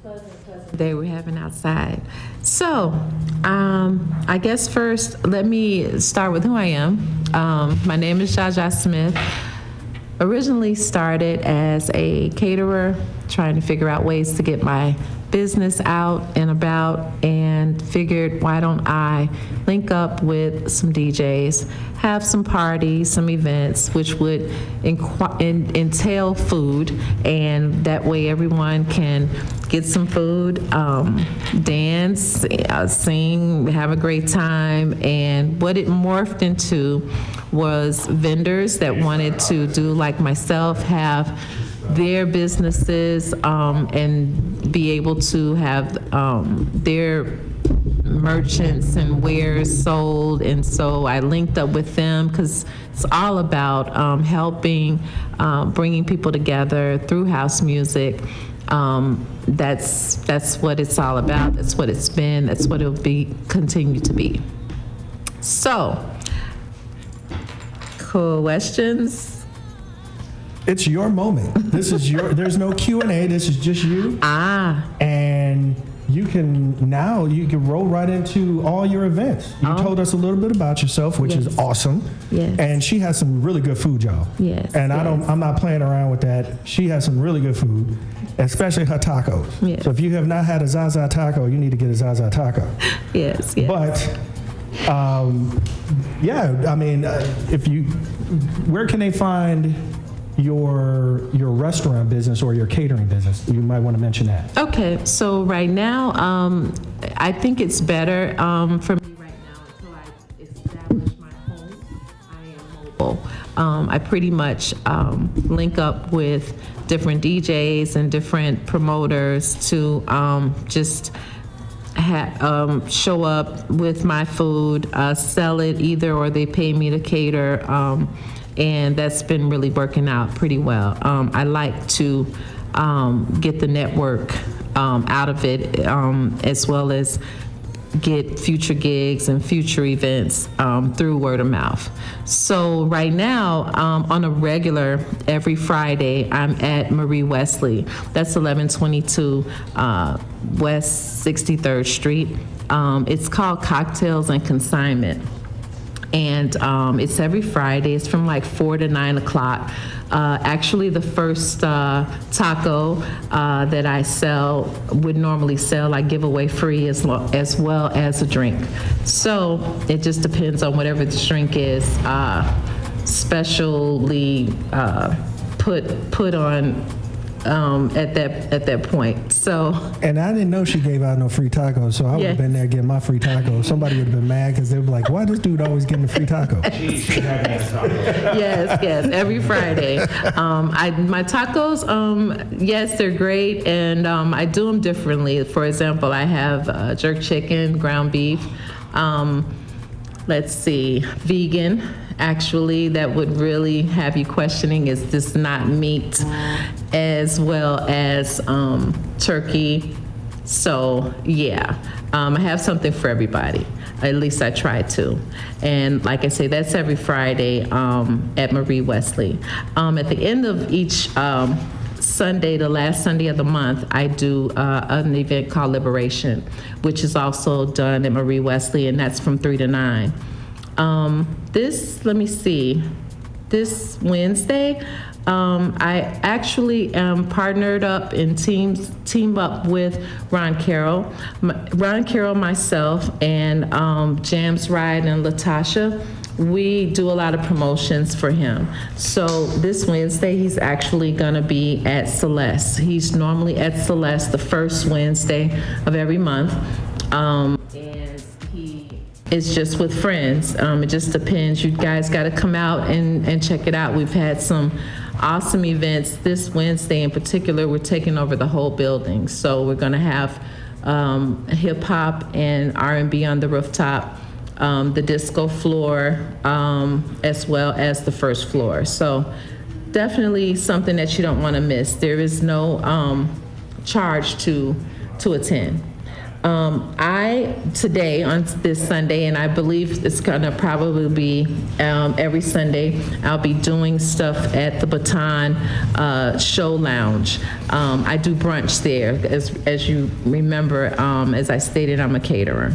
S13: Pleasant day we're having outside. So, I guess first, let me start with who I am. My name is Jaja Smith. Originally started as a caterer, trying to figure out ways to get my business out and about, and figured, why don't I link up with some DJs, have some parties, some events, which would entail food, and that way everyone can get some food, dance, sing, have a great time. And what it morphed into was vendors that wanted to do like myself, have their businesses and be able to have their merchants and wares sold. And so I linked up with them because it's all about helping, bringing people together through house music. That's what it's all about. That's what it's been. That's what it'll be, continue to be. So, questions?
S10: It's your moment. This is your, there's no Q&A. This is just you. And you can roll right into all your events. You told us a little bit about yourself, which is awesome.
S13: Yes.
S10: And she has some really good food, y'all.
S13: Yes.
S10: And I'm not playing around with that. She has some really good food, especially her tacos.
S13: Yes.
S10: So if you have not had a Zaza taco, you need to get a Zaza taco.
S13: Yes.
S10: But I mean, where can they find your restaurant business or your catering business? You might want to mention that. Okay, so right now, I think it's better for me right now until I establish my home. I am mobile. I pretty much link up with different DJs and different promoters to just
S13: show up with my food, sell it either, or they pay me to cater, and that's been really working out pretty well. I like to get the network out of it, as well as get future gigs and future events through word of mouth. So right now, on a regular, every Friday, I'm at Marie Wesley. That's 1122 West 63rd Street. It's called Cocktails and Consignment. And it's every Friday. It's from like 4 to 9 o'clock. Actually, the first taco that I would normally sell, I give away free as well as a drink. So it just depends on whatever the drink is, specially put on at that point. So,
S10: and I didn't know she gave out no free tacos, so I would have been there getting my free taco. Somebody would have been mad because they would be like, "Why this dude always getting a free taco?"
S13: Yes, every Friday. My tacos, yes, they're great, and I do them differently. For example, I have jerk chicken, ground beef. Let's see, vegan. Actually, that would really have you questioning, is this not meat, as well as turkey. So yeah, I have something for everybody. At least I try to. And like I say, that's every Friday at Marie Wesley. At the end of each Sunday, the last Sunday of the month, I do an event called Liberation, which is also done at Marie Wesley, and that's from 3 to 9. This Wednesday, I actually am partnered up and team up with Ron Carroll, myself, and Jams Ride and Latasha. We do a lot of promotions for him. So this Wednesday, he's actually gonna be at Celeste. He's normally at Celeste the first Wednesday of every month. And it's just with friends. It just depends. You guys got to come out and check it out. We've had some awesome events. This Wednesday in particular, we're taking over the whole building. So we're going to have hip hop and R&B on the rooftop, the disco floor, as well as the first floor. So definitely something that you don't want to miss. There is no charge to attend. Today on this Sunday, and I believe it's gonna probably be every Sunday, I'll be doing stuff at the Baton Show Lounge. I do brunch there, as you remember, as I stated, I'm a caterer.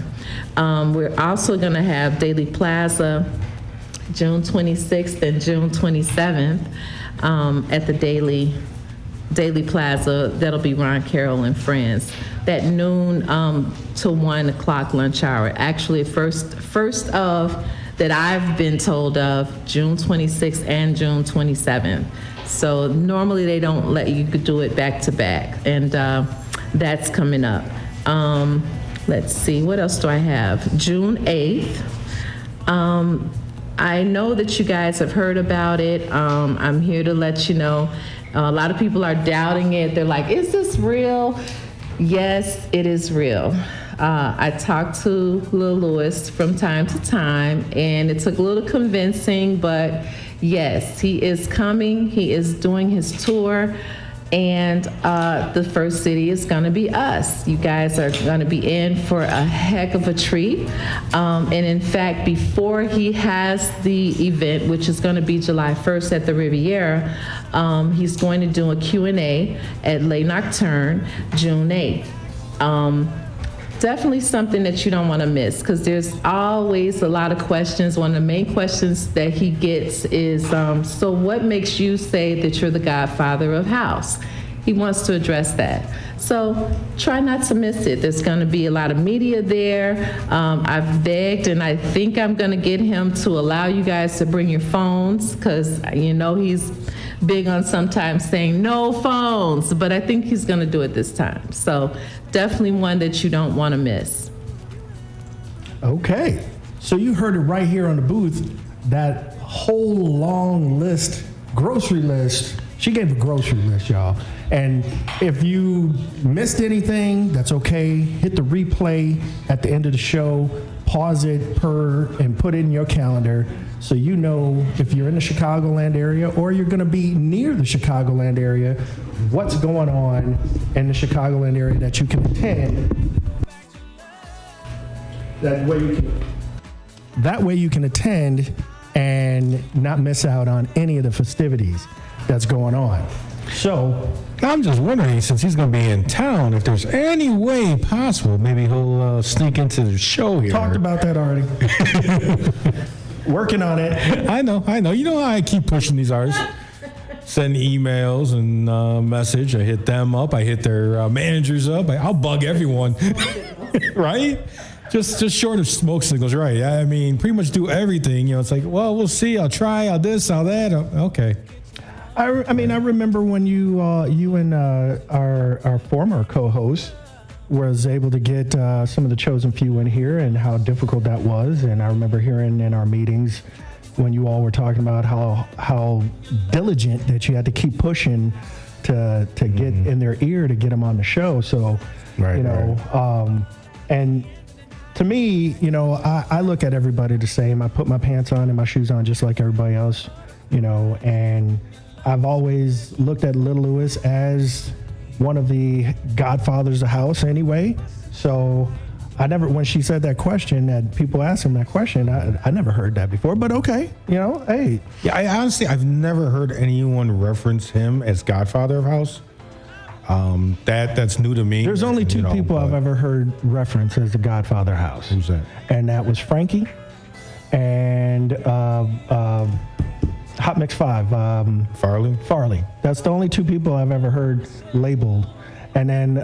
S13: We're also gonna have Daily Plaza, June 26th and June 27th at the Daily Plaza. That'll be Ron Carroll and friends. That noon to 1 o'clock lunch hour. Actually, first of that I've been told of, June 26th and June 27th. So normally they don't let you do it back to back, and that's coming up. Let's see, what else do I have? June 8th. I know that you guys have heard about it. I'm here to let you know. A lot of people are doubting it. They're like, is this real? Yes, it is real. I talked to Lil Lewis from time to time, and it took a little convincing, but yes, he is coming. He is doing his tour, and the first city is going to be us. You guys are going to be in for a heck of a treat. And in fact, before he has the event, which is going to be July 1st at the Riviera, he's going to do a Q&A at Les Nocturnes, June 8th. Definitely something that you don't want to miss, because there's always a lot of questions. One of the main questions that he gets is, so what makes you say that you're the godfather of house? He wants to address that. So try not to miss it. There's going to be a lot of media there. I've begged, and I think I'm going to get him to allow you guys to bring your phones, because you know he's big on sometimes saying no phones, but I think he's going to do it this time. So definitely one that you don't want to miss.
S10: Okay, so you heard it right here on the booth. That whole long list, grocery list, She gave a grocery list, y'all. And if you missed anything, that's okay. Hit the replay at the end of the show, pause it and put it in your calendar so you know if you're in the Chicagoland area or you're going to be near the Chicagoland area, what's going on in the Chicagoland area that you can attend. That way you can attend and not miss out on any of the festivities that's going on. So
S9: I'm just wondering, since he's going to be in town, if there's any way possible, maybe he'll sneak into the show here.
S10: Talked about that already. Working on it.
S9: I know. You know how I keep pushing these artists? Send emails and message. I hit them up. I hit their managers up. I'll bug everyone. Right? Just short of smoke signals, right? I mean, pretty much do everything. You know, it's like, well, we'll see. I'll try. I'll this. I'll that. Okay.
S10: I remember when you and our former co-host was able to get some of the chosen few in here and how difficult that was. And I remember hearing in our meetings when you all were talking about how diligent that you had to keep pushing to get in their ear to get them on the show. So, and to me, I look at everybody the same. I put my pants on and my shoes on just like everybody else, and I've always looked at Little Lewis as one of the godfathers of the house anyway. So when she said that question, that people asked him that question, I never heard that before, but okay, hey.
S9: Yeah, I've never heard anyone reference him as godfather of house. That's new to me.
S10: There's only two people I've ever heard reference as the godfather of house.
S9: Who's that?
S10: And that was Frankie and Hot Mix 5. Farley. That's the only two people I've ever heard labeled. And then,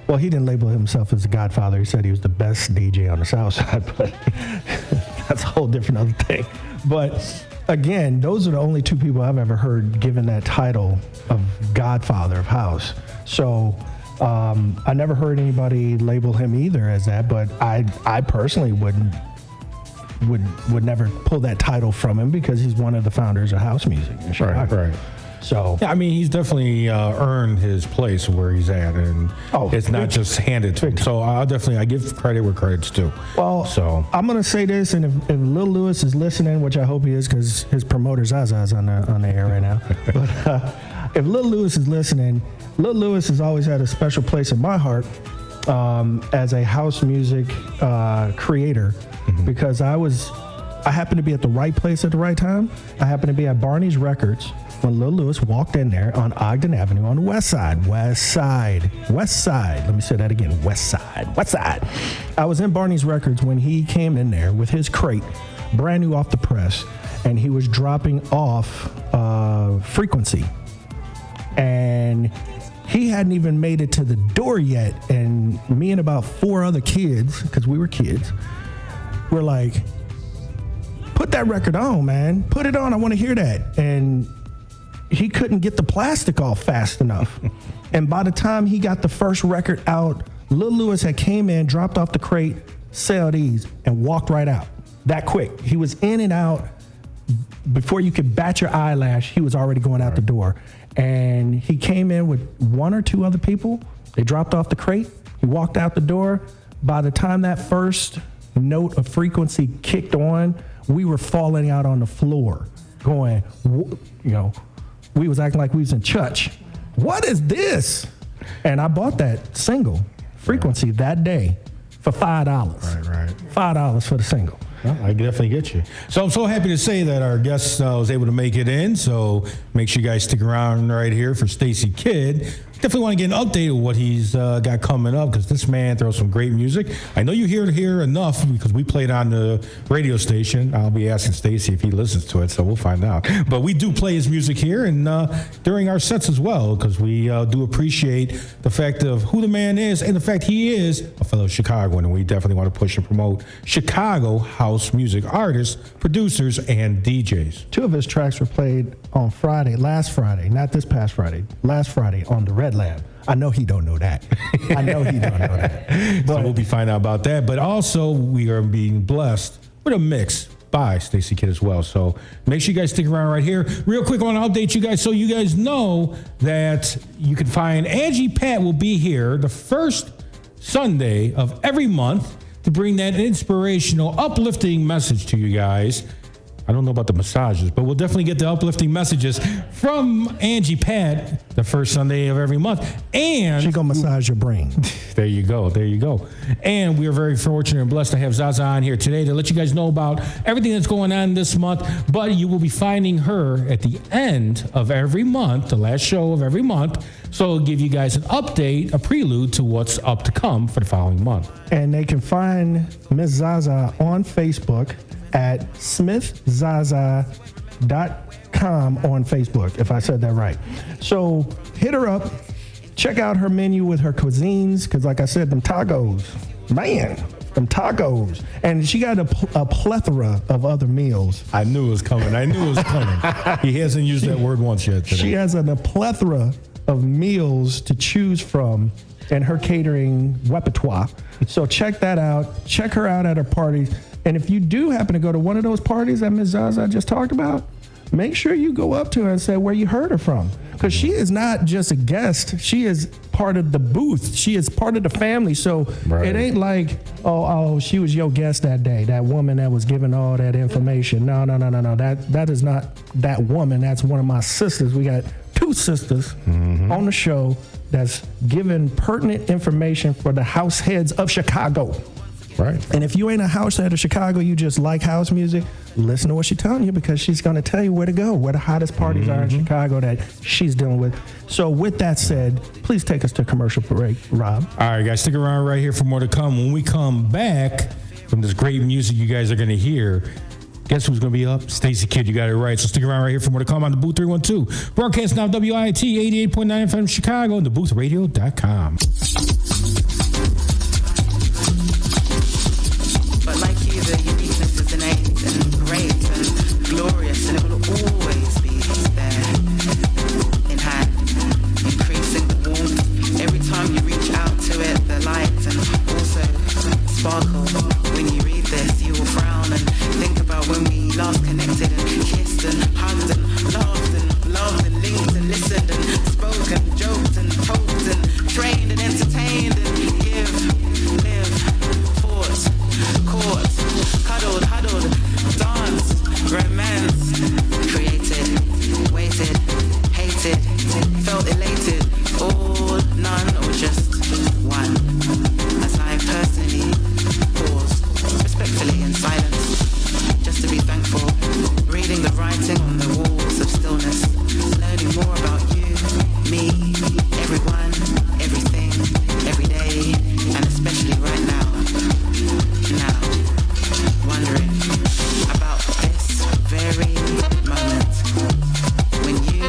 S10: he didn't label himself as the Godfather. He said he was the best DJ on the South Side, but that's a whole different other thing. But again, those are the only two people I've ever heard given that title of Godfather of House. So I never heard anybody label him either as that, but I personally would never pull that title from him because he's one of the founders of house music in Chicago. Right. So
S9: yeah, I mean, he's definitely earned his place where he's at, and it's not just handed to him. So I give credit where credit's due.
S10: Well, so I'm gonna say this, and if Lil Lewis is listening, which I hope he is, because his promoter Zaza's on the air right now. But if Lil Lewis is listening, Lil Lewis has always had a special place in my heart as a house music creator, because I happened to be at the right place at the right time. I happened to be at Barney's Records when Lil Lewis walked in there on Ogden Avenue on the west side. Let me say that again. West side. I was in Barney's Records when he came in there with his crate, brand new off the press, and he was dropping off Frequency. And he hadn't even made it to the door yet. And me and about 4 other kids, because we were kids, were like, put that record on, man. Put it on. I want to hear that. And he couldn't get the plastic off fast enough. And by the time he got the first record out, Lil Lewis had came in, dropped off the crate, said these, and walked right out. That quick. He was in and out. Before you could bat your eyelash, he was already going out the door. And he came in with 1 or 2 other people. They dropped off the crate. He walked out the door. By the time that first note of Frequency kicked on, we were falling out on the floor going, we was acting like we was in church. What is this? And I bought that single, Frequency, that day for $5.
S9: Right.
S10: $5 for the single.
S9: Well, I definitely get you. So I'm so happy to say that our guest was able to make it in. So make sure you guys stick around right here for Stacy Kidd. Definitely want to get an update of what he's got coming up, because this man throws some great music. I know you hear enough because we played on the radio station. I'll be asking Stacy if he listens to it, so we'll find out. But we do play his music here and during our sets as well, because we do appreciate the fact of who the man is and the fact he is a fellow Chicagoan, and we definitely want to push and promote Chicago house music artists, producers, and DJs.
S10: 2 of his tracks were played on last Friday, not this past Friday, last Friday on the Red Lab. I know he don't know that. But
S9: so we'll be finding out about that. But also, we are being blessed with a mix by Stacy Kidd as well. So make sure you guys stick around right here. Real quick, I want to update you guys so you guys know that you can find Angie Pat will be here the first Sunday of every month to bring that inspirational, uplifting message to you guys. I don't know about the massages, but we'll definitely get the uplifting messages from Angie Pat the first Sunday of every month. And
S10: she's going to massage your brain.
S9: There you go. There you go. And we are very fortunate and blessed to have Zaza on here today to let you guys know about everything that's going on this month. But you will be finding her at the end of every month, the last show of every month. So it'll give you guys an update, a prelude to what's up to come for the following month.
S10: And they can find Miss Zaza on Facebook at smithzaza.com on Facebook, if I said that right. So hit her up, check out her menu with her cuisines, because like I said, them tacos, man, them tacos. And she got a plethora of other meals.
S9: I knew it was coming. He hasn't used that word once yet today.
S10: She has a plethora of meals to choose from in her catering repertoire. So check that out. Check her out at her parties. And if you do happen to go to one of those parties that Ms. Zaza just talked about, make sure you go up to her and say where you heard her from. Because she is not just a guest. She is part of the booth. She is part of the family. So It ain't like, oh, she was your guest that day, that woman that was giving all that information. No. That is not that woman. That's one of my sisters. We got two sisters on the show that's giving pertinent information for the house heads of Chicago.
S9: Right.
S10: And if you ain't a house head of Chicago, you just like house music, listen to what she's telling you, because she's going to tell you where to go, where the hottest parties are in Chicago that she's dealing with. So with that said, please take us to commercial break, Rob.
S9: All right, guys, stick around right here for more to come. When we come back from this great music you guys are going to hear, guess who's going to be up? Stacy Kidd, you got it right. So stick around right here for more to come on the Booth 312. Broadcast now WIT 88.9 FM Chicago and DaBooth312.com.
S14: But like you, the uniqueness is innate and great and glorious, and it will always be there in hand, increasing the warmth. Every time you reach out to it, the light and also sparkle. When you read this, you will frown and think about when we last connected and kissed and hugged and laughed and loved and linked and listened and spoke and joked and hoped and trained and entertained and give, live, fought, caught, cuddled, huddled, danced, romance, created, waited, hated, felt elated, all, none, or just one. As I personally paused, respectfully in silence, just to be thankful, reading the writing on the walls of stillness, learning more about you, me, everyone, everything, every day, and especially right now, wondering about this very moment when you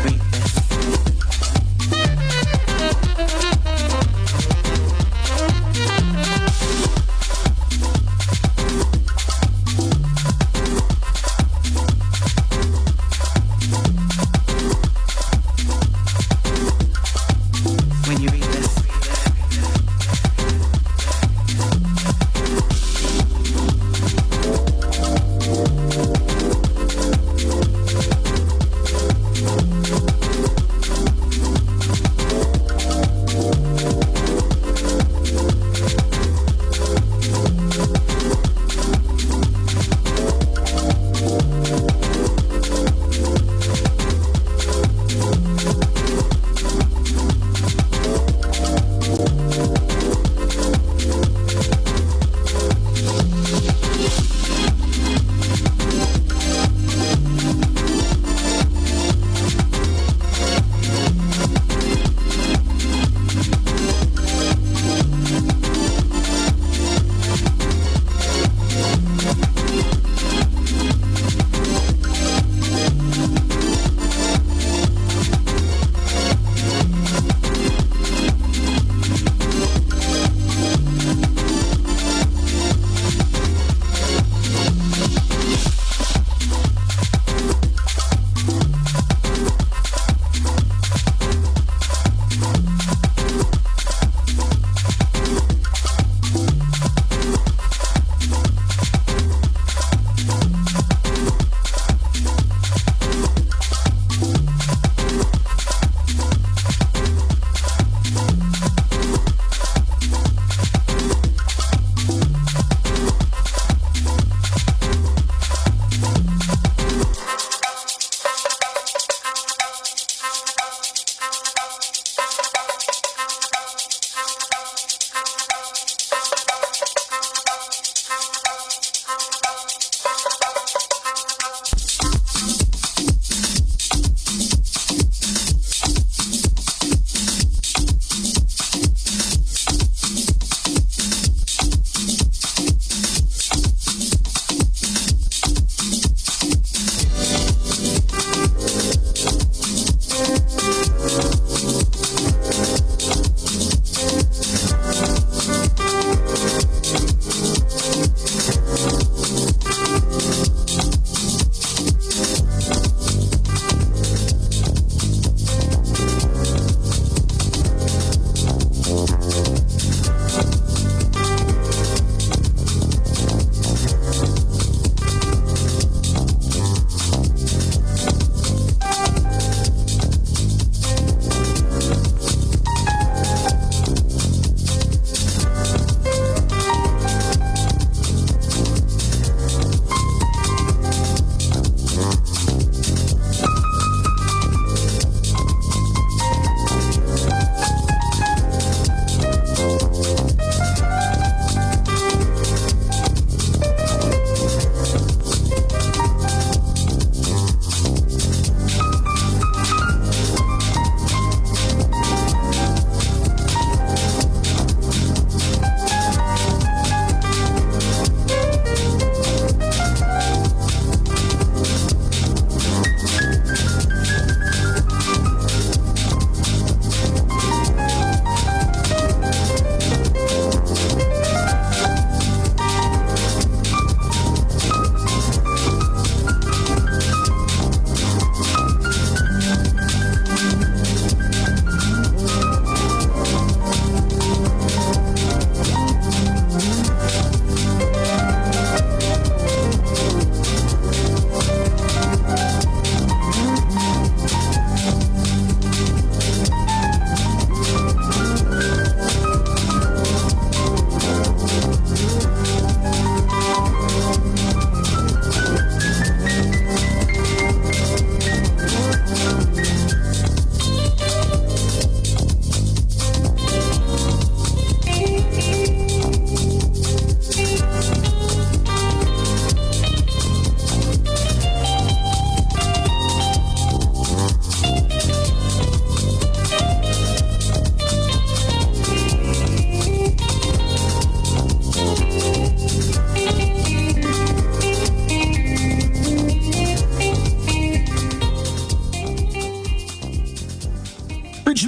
S14: read this.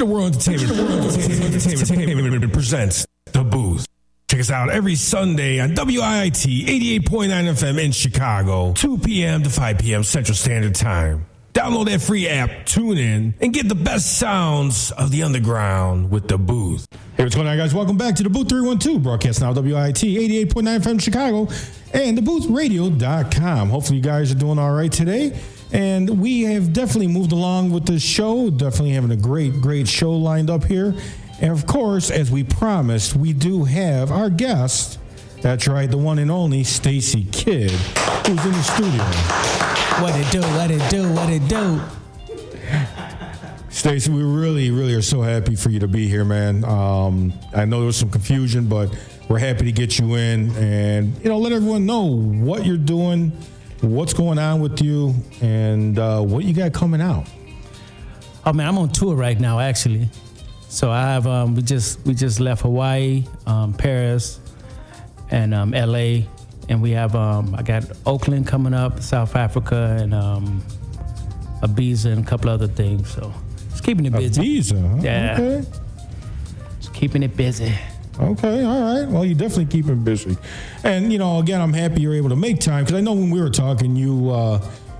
S1: Digital World Entertainment presents The Booth. Check us out every Sunday on WIIT 88.9 FM in Chicago, 2 p.m. to 5 p.m. Central Standard Time. Download that free app, tune in, and get the best sounds of the underground with The Booth.
S9: Hey, what's going on, guys? Welcome back to the DaBooth312, broadcast now WIIT 88.9 FM Chicago and DaBoothRadio.com. Hopefully you guys are doing all right today. And we have definitely moved along with this show, definitely having a great show lined up here. And of course, as we promised, we do have our guest. That's right, the one and only Stacy Kidd, who's in the studio.
S15: What it do?
S9: Stacy, we really are so happy for you to be here, man. I know there was some confusion, but we're happy to get you in and, let everyone know what you're doing, what's going on with you, and what you got coming out.
S15: Oh man, I'm on tour right now, actually. So I have we just left Hawaii, Paris, and LA, and we have I got Oakland coming up, South Africa, and Ibiza, and a couple other things. So it's keeping it busy.
S9: Ibiza, huh?
S15: Yeah.
S9: Okay.
S15: It's keeping it busy.
S9: Okay, all right. Well, you definitely keep it busy. And, again, I'm happy you're able to make time, because I know when we were talking, you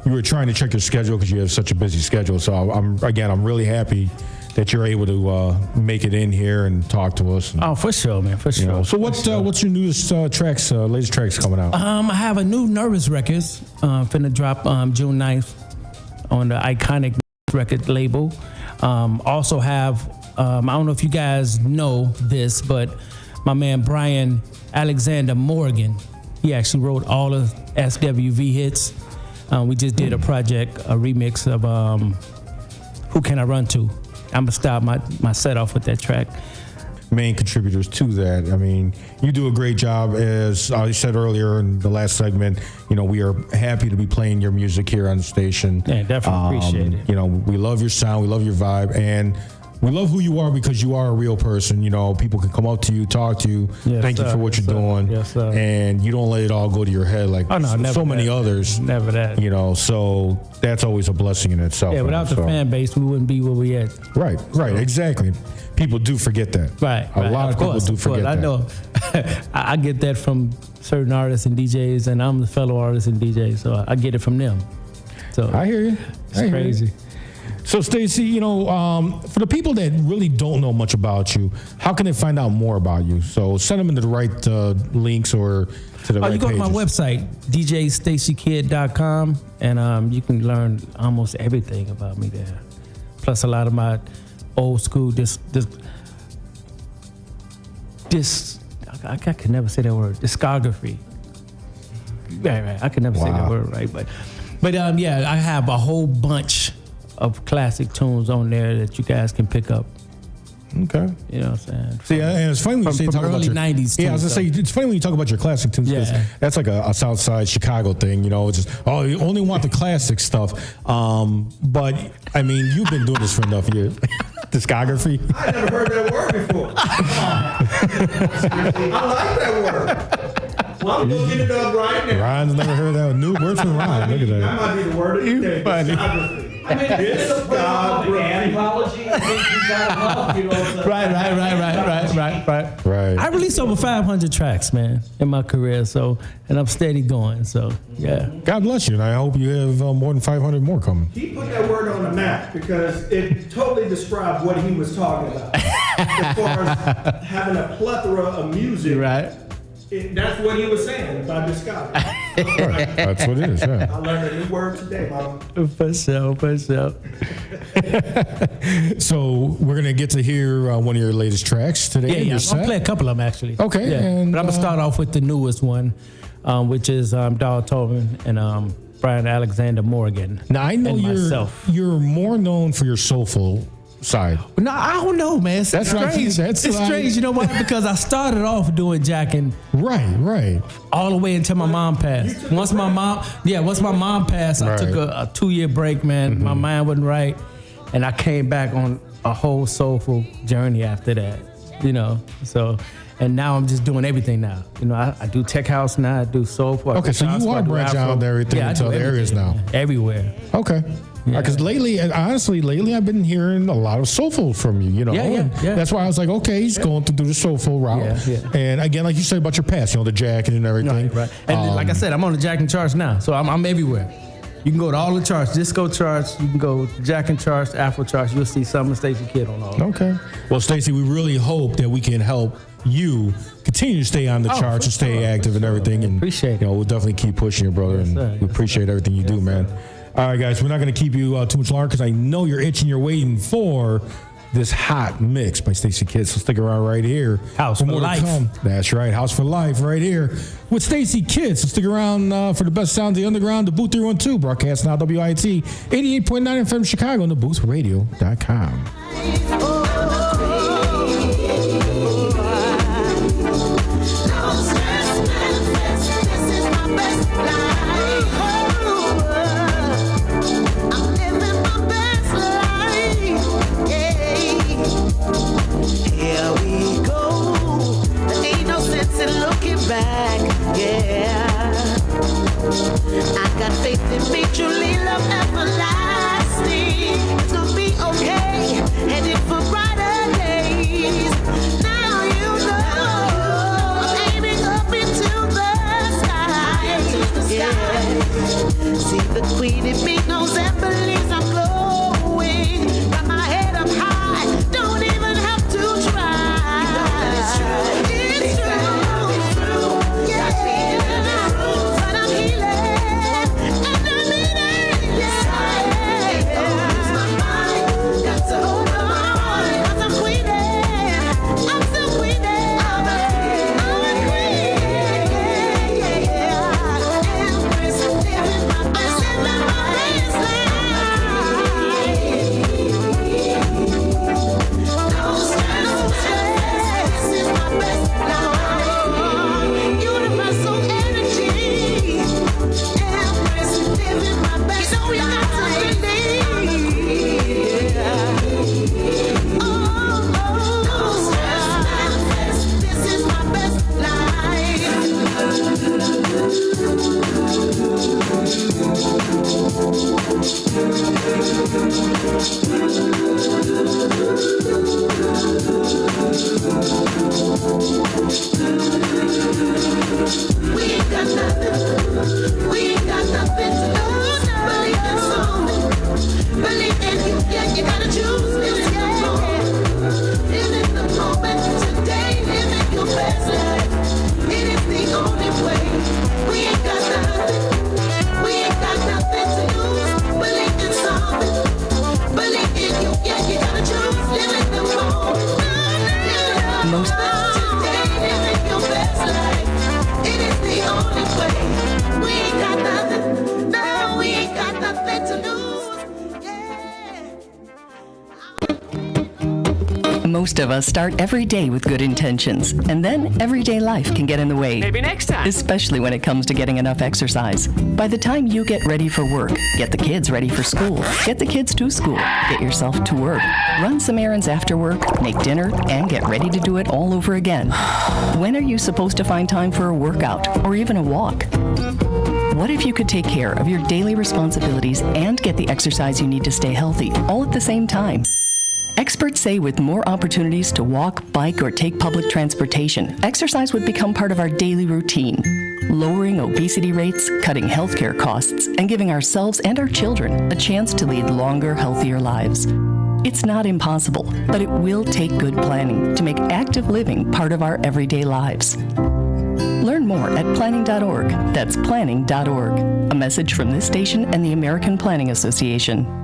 S9: were trying to check your schedule because you have such a busy schedule. So, I'm really happy that you're able to make it in here and talk to us. And,
S15: for sure, man, for sure.
S9: So, what's your newest latest tracks coming out?
S15: I have a new Nervous Records finna drop June 9th on the Iconic record label. Also have, I don't know if you guys know this, but my man Brian Alexander Morgan, he actually wrote all of SWV hits. We just did a project, a remix of Who Can I Run To? I'm gonna start my set off with that track.
S9: Main contributors to that. I mean, you do a great job. As I said earlier in the last segment, we are happy to be playing your music here on the station.
S15: Yeah, definitely appreciate it.
S9: We love your sound, we love your vibe, and we love who you are because you are a real person. People can come up to you, talk to you, thank you for what you're doing, and you don't let it all go to your head like so many others.
S15: Never that.
S9: So that's always a blessing in itself.
S15: Yeah, without the fan base, we wouldn't be where we at.
S9: Right, exactly. People do forget that.
S15: Right.
S9: A lot of people do forget that.
S15: I know. I get that from certain artists and DJs, and I'm the fellow artist and DJ, so I get it from them. So
S9: I hear you.
S15: It's crazy.
S9: So, Stacy, for the people that really don't know much about you, how can they find out more about you? So send them into the right links or to the right pages.
S15: You go to my website, djstacykidd.com, and you can learn almost everything about me there. Plus a lot of my old school, I can never say that word, discography. Right. I can never say that word right, but I have a whole bunch of classic tunes on there that you guys can pick up.
S9: Okay.
S15: You know what I'm saying?
S9: See, and it's funny when you say talk about your
S15: 90s.
S9: Yeah, I was gonna say it's funny when you talk about your classic tunes because that's like a Southside Chicago thing. It's just you only want the classic stuff. But I mean, you've been doing this for enough years. Discography.
S16: I never heard that word before. I like that word. Well, I'm looking it up right now.
S9: Ryan's never heard that new word from Ryan. Look at that.
S16: That might be the word of the day.
S9: Funny.
S16: I mean, this is
S15: anthology.
S9: Right.
S15: I released over 500 tracks, man, in my career. And I'm steady going. So, yeah.
S9: God bless you, and I hope you have more than 500 more coming.
S16: He put that word on the map because it totally described what he was talking about. As far as having a plethora of music.
S15: Right.
S16: That's what he was saying about discography.
S9: Right. That's what it is, yeah.
S16: I learned a new word today, Mama.
S15: For sure.
S9: So we're going to get to hear one of your latest tracks today.
S15: Yeah. I'll play a couple of them, actually.
S9: Okay.
S15: Yeah.
S9: And,
S15: but I'm going to start off with the newest one, which is Dal Tobin and Brian Alexander Morgan.
S9: Now, I know you're more known for your soulful side.
S15: No, I don't know, man. It's strange. It's strange. You know why? Because I started off doing jacking.
S9: Right.
S15: All the way until my mom passed. Once my mom passed, I took a 2-year break, man. Mm-hmm. My mind wasn't right. And I came back on a whole soulful journey after that, So, and now I'm just doing everything now. I do tech house now. I do soulful.
S9: Okay, so you are branching out everything into other areas now.
S15: Everywhere.
S9: Okay. Because lately, I've been hearing a lot of soulful from you.
S15: Yeah.
S9: That's why I was like, okay, he's going to do the soulful route.
S15: Yeah.
S9: And again, like you said about your past, the jacket and everything.
S15: Right. And like I said, I'm on the Jack and charts now, so I'm everywhere. You can go to all the charts, disco charts. You can go to Jack and charts, Afro charts. You'll see some of Stacy Kidd on all.
S9: Okay. Well, Stacy, we really hope that we can help you continue to stay on the charts and stay active and everything. And
S15: appreciate it.
S9: We'll definitely keep pushing you, brother. And we appreciate everything you do, man. All right, guys, we're not going to keep you too much longer because I know you're itching. You're waiting for this hot mix by Stacy Kidd. So stick around right here.
S15: House for life.
S9: That's right. House for life right here with Stacy Kidd. So stick around for the best sounds of the underground. DaBooth312 broadcast now WIT 88.9 FM Chicago and DaBoothRadio.com.
S17: Back, yeah. I got faith in me, truly love everlasting. It's gonna be okay, headed for brighter days. Now you know I'm aiming up into the sky. Yeah. See the queen in me knows and believes I'm glowing. Got my head up high, don't even have to try. You know that it's true. It's true.
S7: Most of us start every day with good intentions, and then everyday life can get in the way.
S18: Maybe next time.
S7: Especially when it comes to getting enough exercise. By the time you get ready for work, get the kids ready for school, get the kids to school, get yourself to work, run some errands after work, make dinner, and get ready to do it all over again. When are you supposed to find time for a workout or even a walk? What if you could take care of your daily responsibilities and get the exercise you need to stay healthy all at the same time? Experts say with more opportunities to walk, bike, or take public transportation, exercise would become part of our daily routine, lowering obesity rates, cutting healthcare costs, and giving ourselves and our children a chance to lead longer, healthier lives. It's not impossible, but it will take good planning to make active living part of our everyday lives. Learn more at planning.org. That's planning.org. A message from this station and the American Planning Association.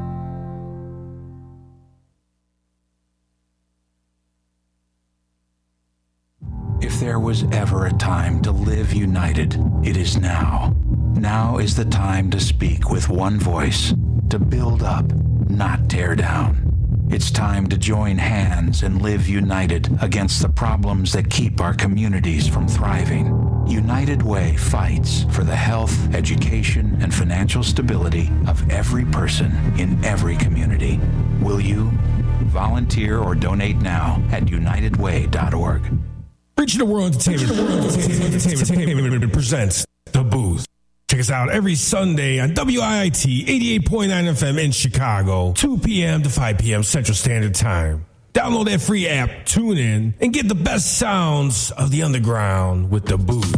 S12: If there was ever a time to live united, it is now. Now is the time to speak with one voice, to build up, not tear down. It's time to join hands and live united against the problems that keep our communities from thriving. United Way fights for the health, education, and financial stability of every person in every community. Will you? Volunteer or donate now at unitedway.org.
S1: Reaching the World Entertainment presents The Booth. Check Check us out every Sunday on WIIT 88.9 FM in Chicago, 2 p.m. to 5 p.m. Central Standard Time. Download that free app, tune in, and get the best sounds of the underground with The Booth.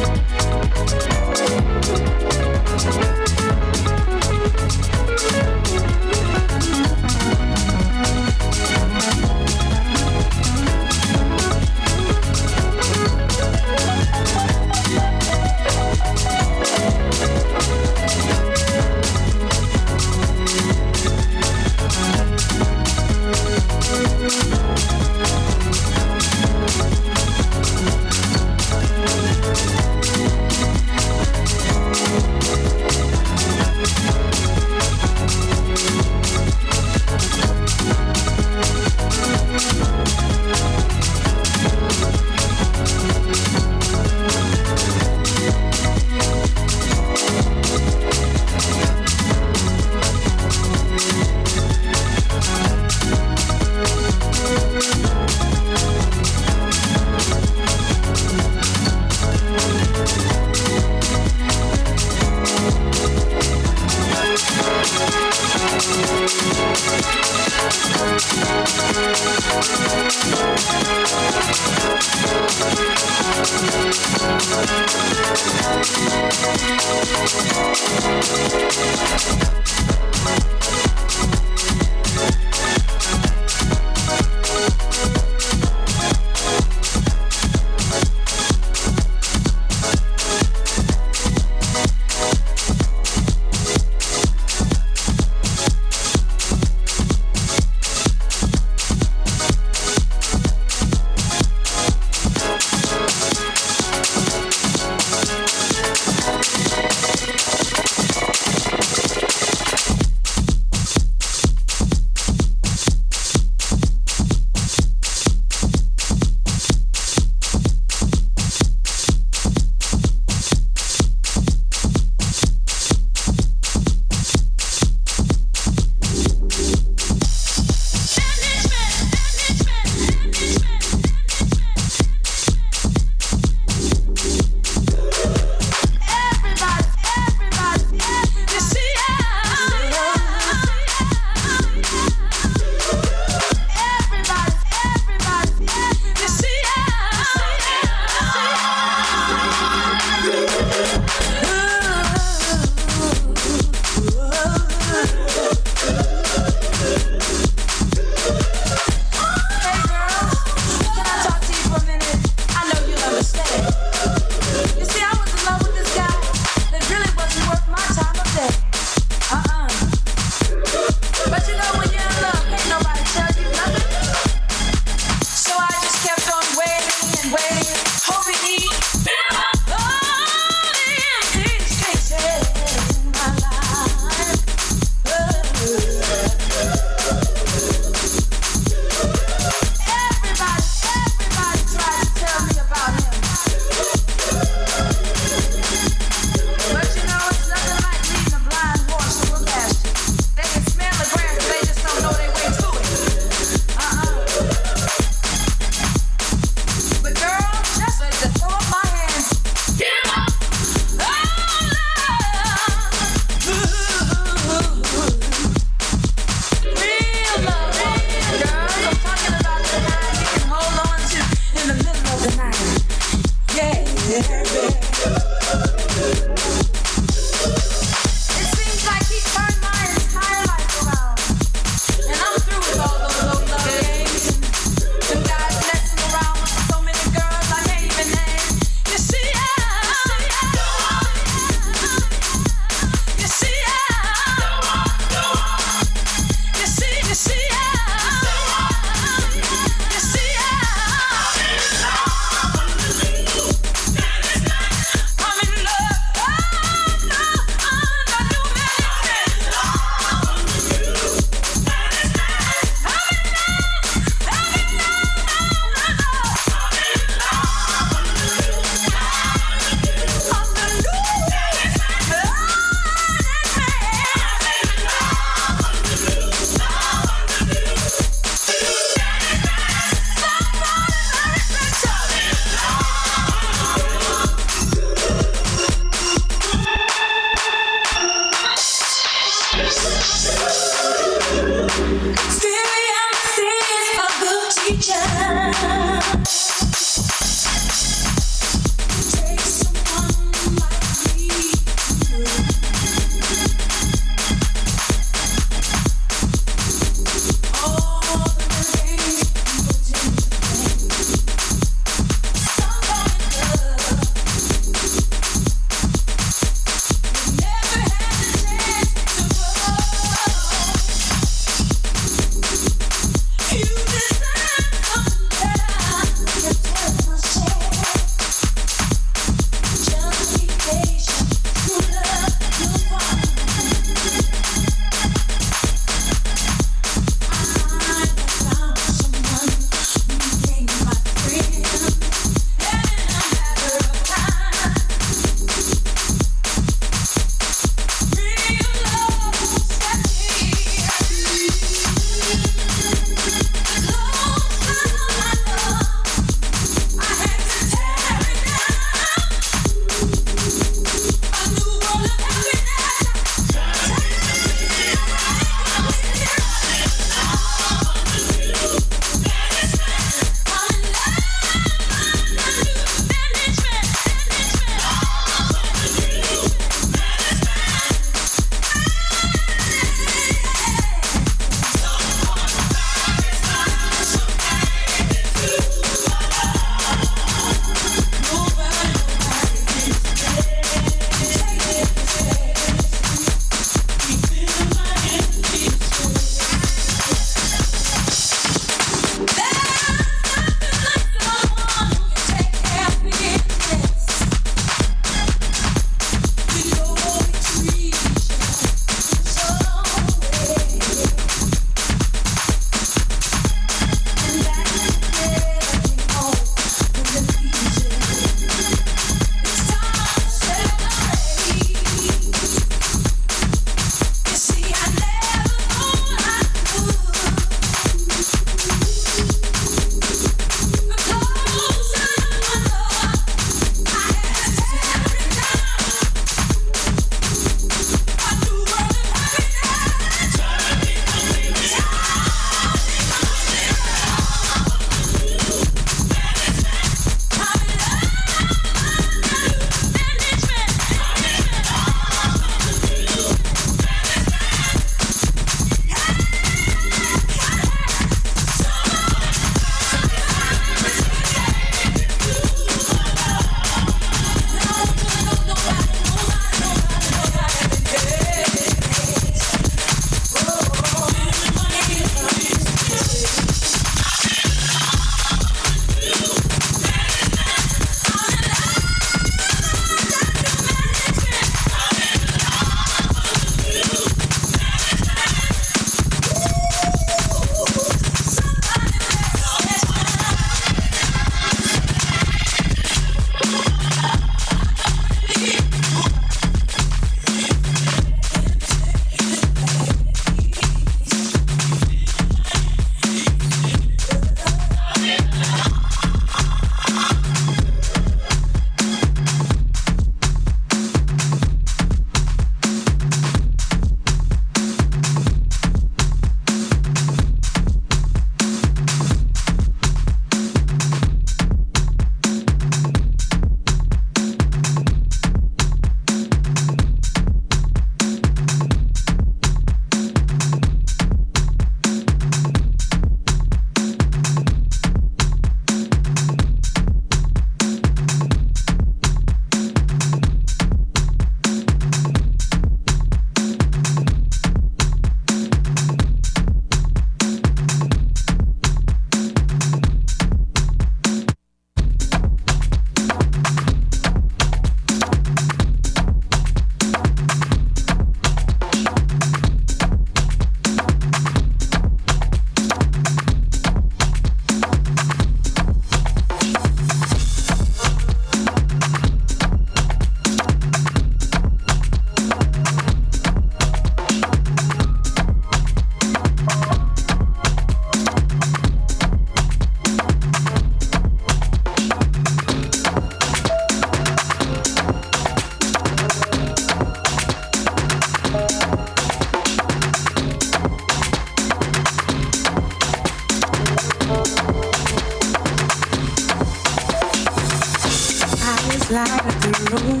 S17: just light up the room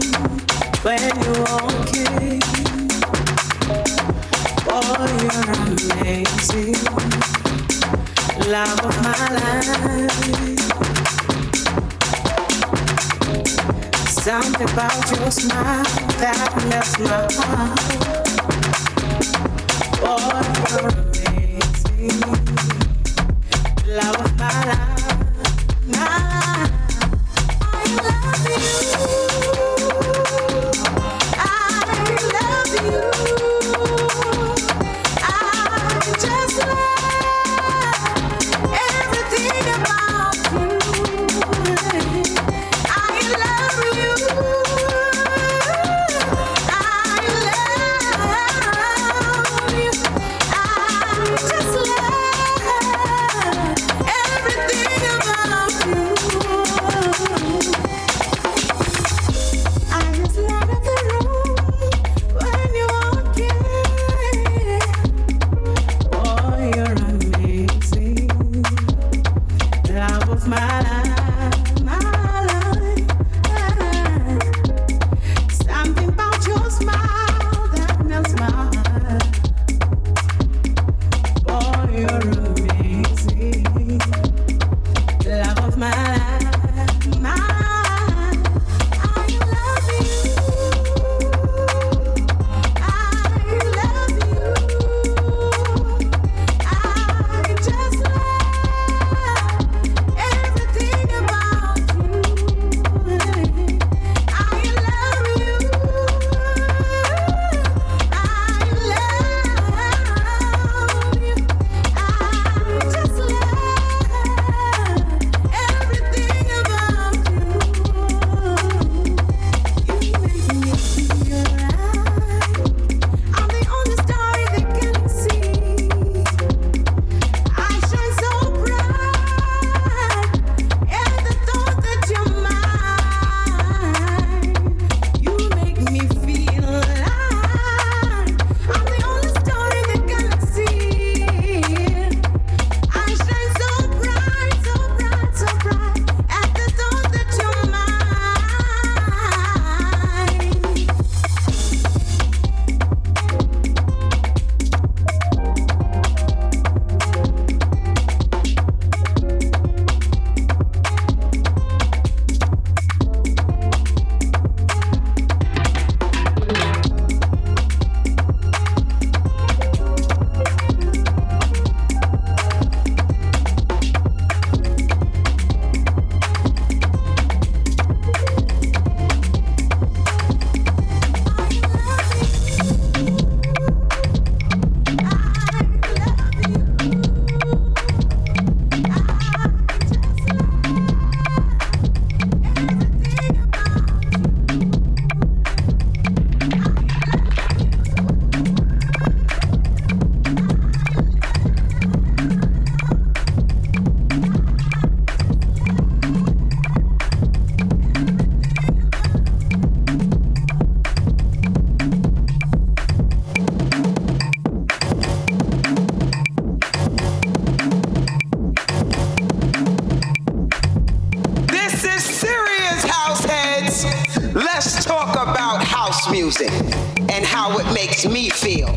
S17: when you walk in. Boy, you're amazing, love of my life. Something about your smile that melts my heart. Boy, you're amazing, love of my life.
S18: Music and how it makes me feel.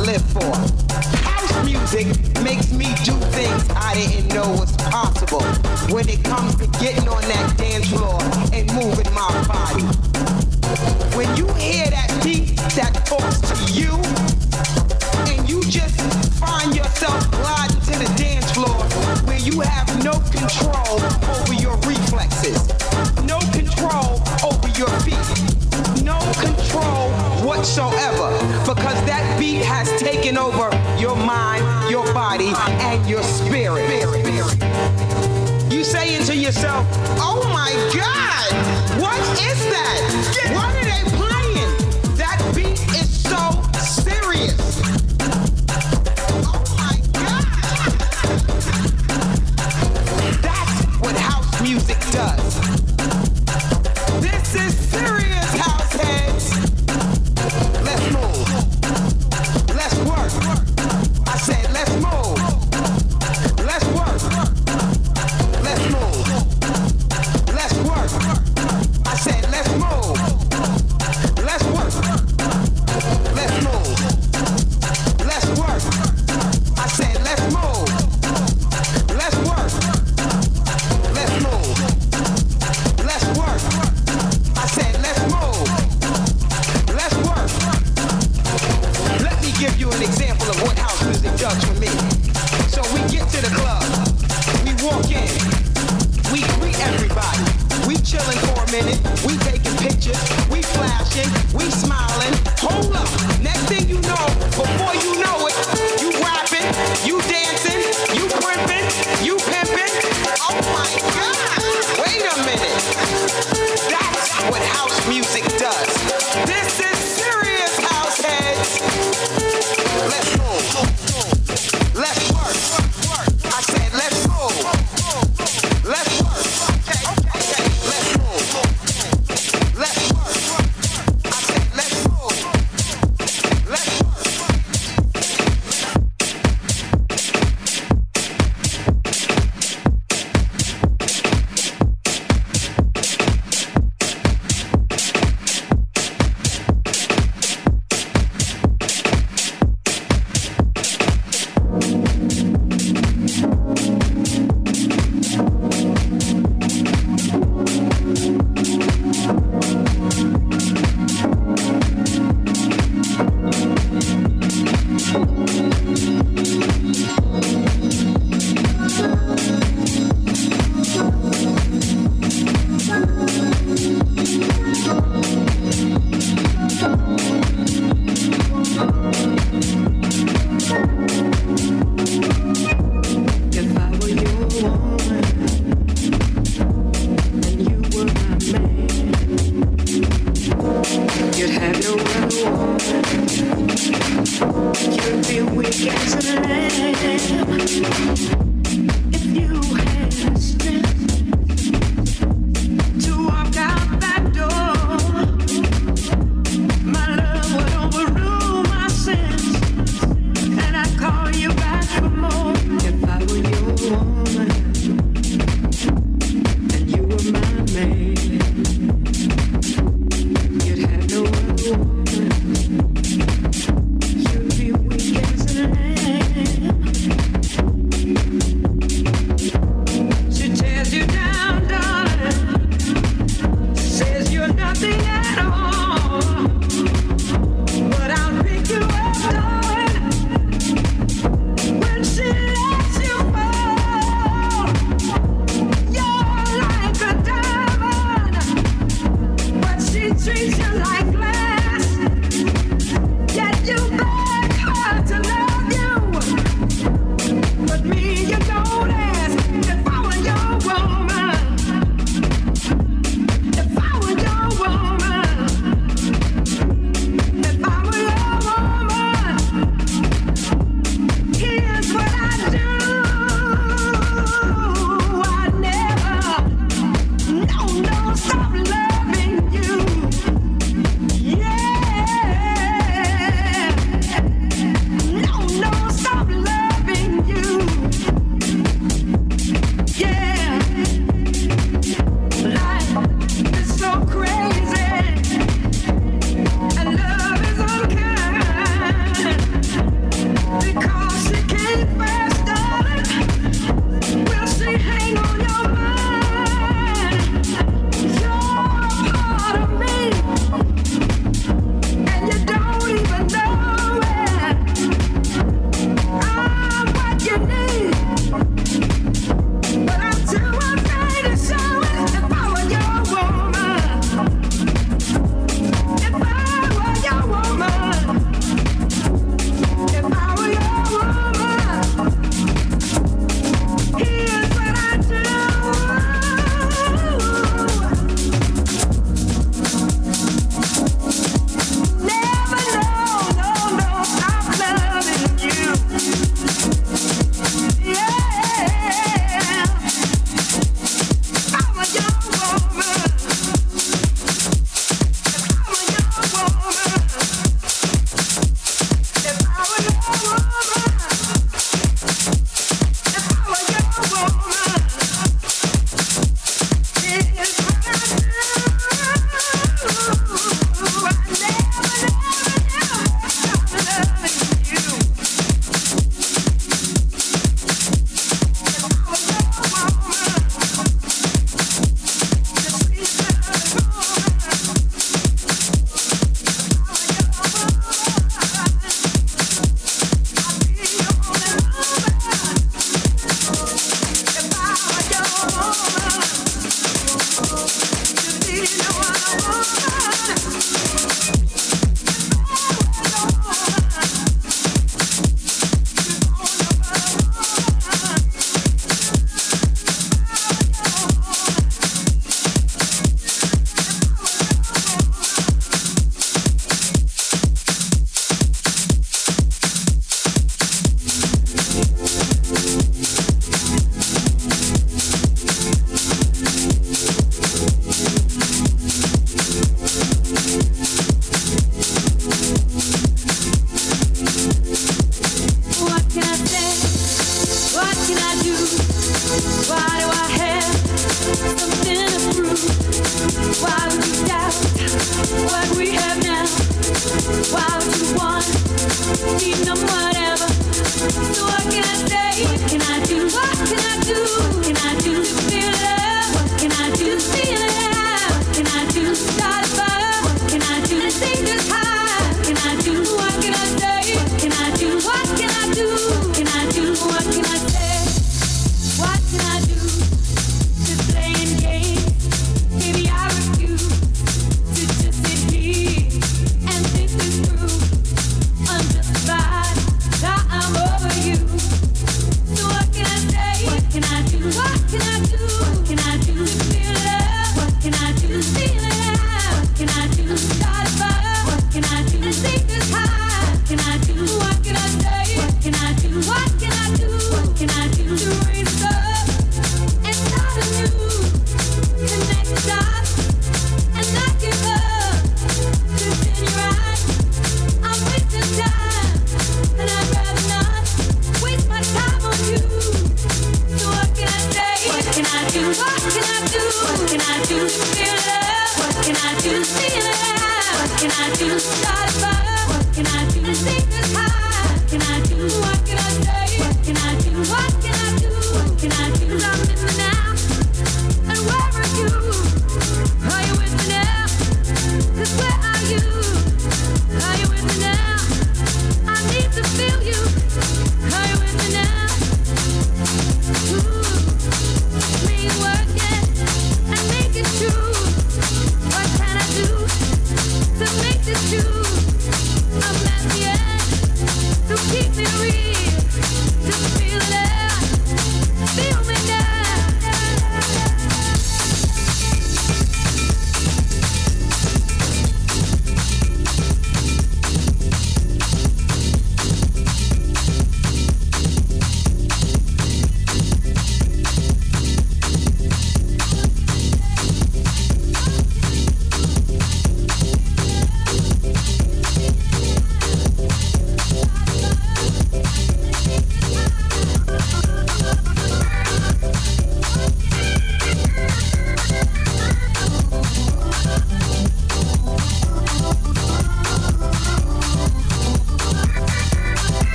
S18: live for. House music makes me do things I didn't know was possible when it comes to getting on that dance floor and moving my body. When you hear that beat that talks to you, and you just find yourself gliding to the dance floor where you have no control over your reflexes, no control over your feet, no control whatsoever, because that beat has taken over your mind, your body, and your spirit. You saying to yourself, oh my God, what is that? What are they playing? That beat is so serious. Oh my God. That's what house music does. This is serious, house heads. Let's move. Let's work. I said let's move. Let's work. Let's move. Let's work. I said let's move. Let's work. Let's move. Let's work. I said let's move. Let's work. Let's move. Let's work. I said let's move. Let's work. Let me give you an example of what house music does for me. So we get to the club. We walk in. We greet everybody. We chilling for a minute. We taking pictures. We flashing. We smiling. Hold up. Next thing you know, before you know it, you rapping, you dancing, you crimping, you pimping. Oh my God. Wait a minute. That's what house music does. This is serious, house heads. Let's move. Let's work. I said let's move. Let's work. Let's move. Let's work. I said let's move. Let's work.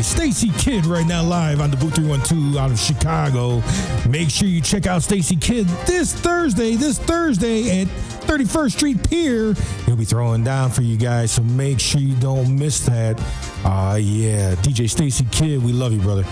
S1: Stacy Kidd right now live on DaBooth312 out of Chicago. Make sure you check out Stacy Kidd this Thursday at 31st Street Pier. He'll be throwing down for you guys, so make sure you don't miss that. Yeah, DJ Stacy Kidd, we love you, brother.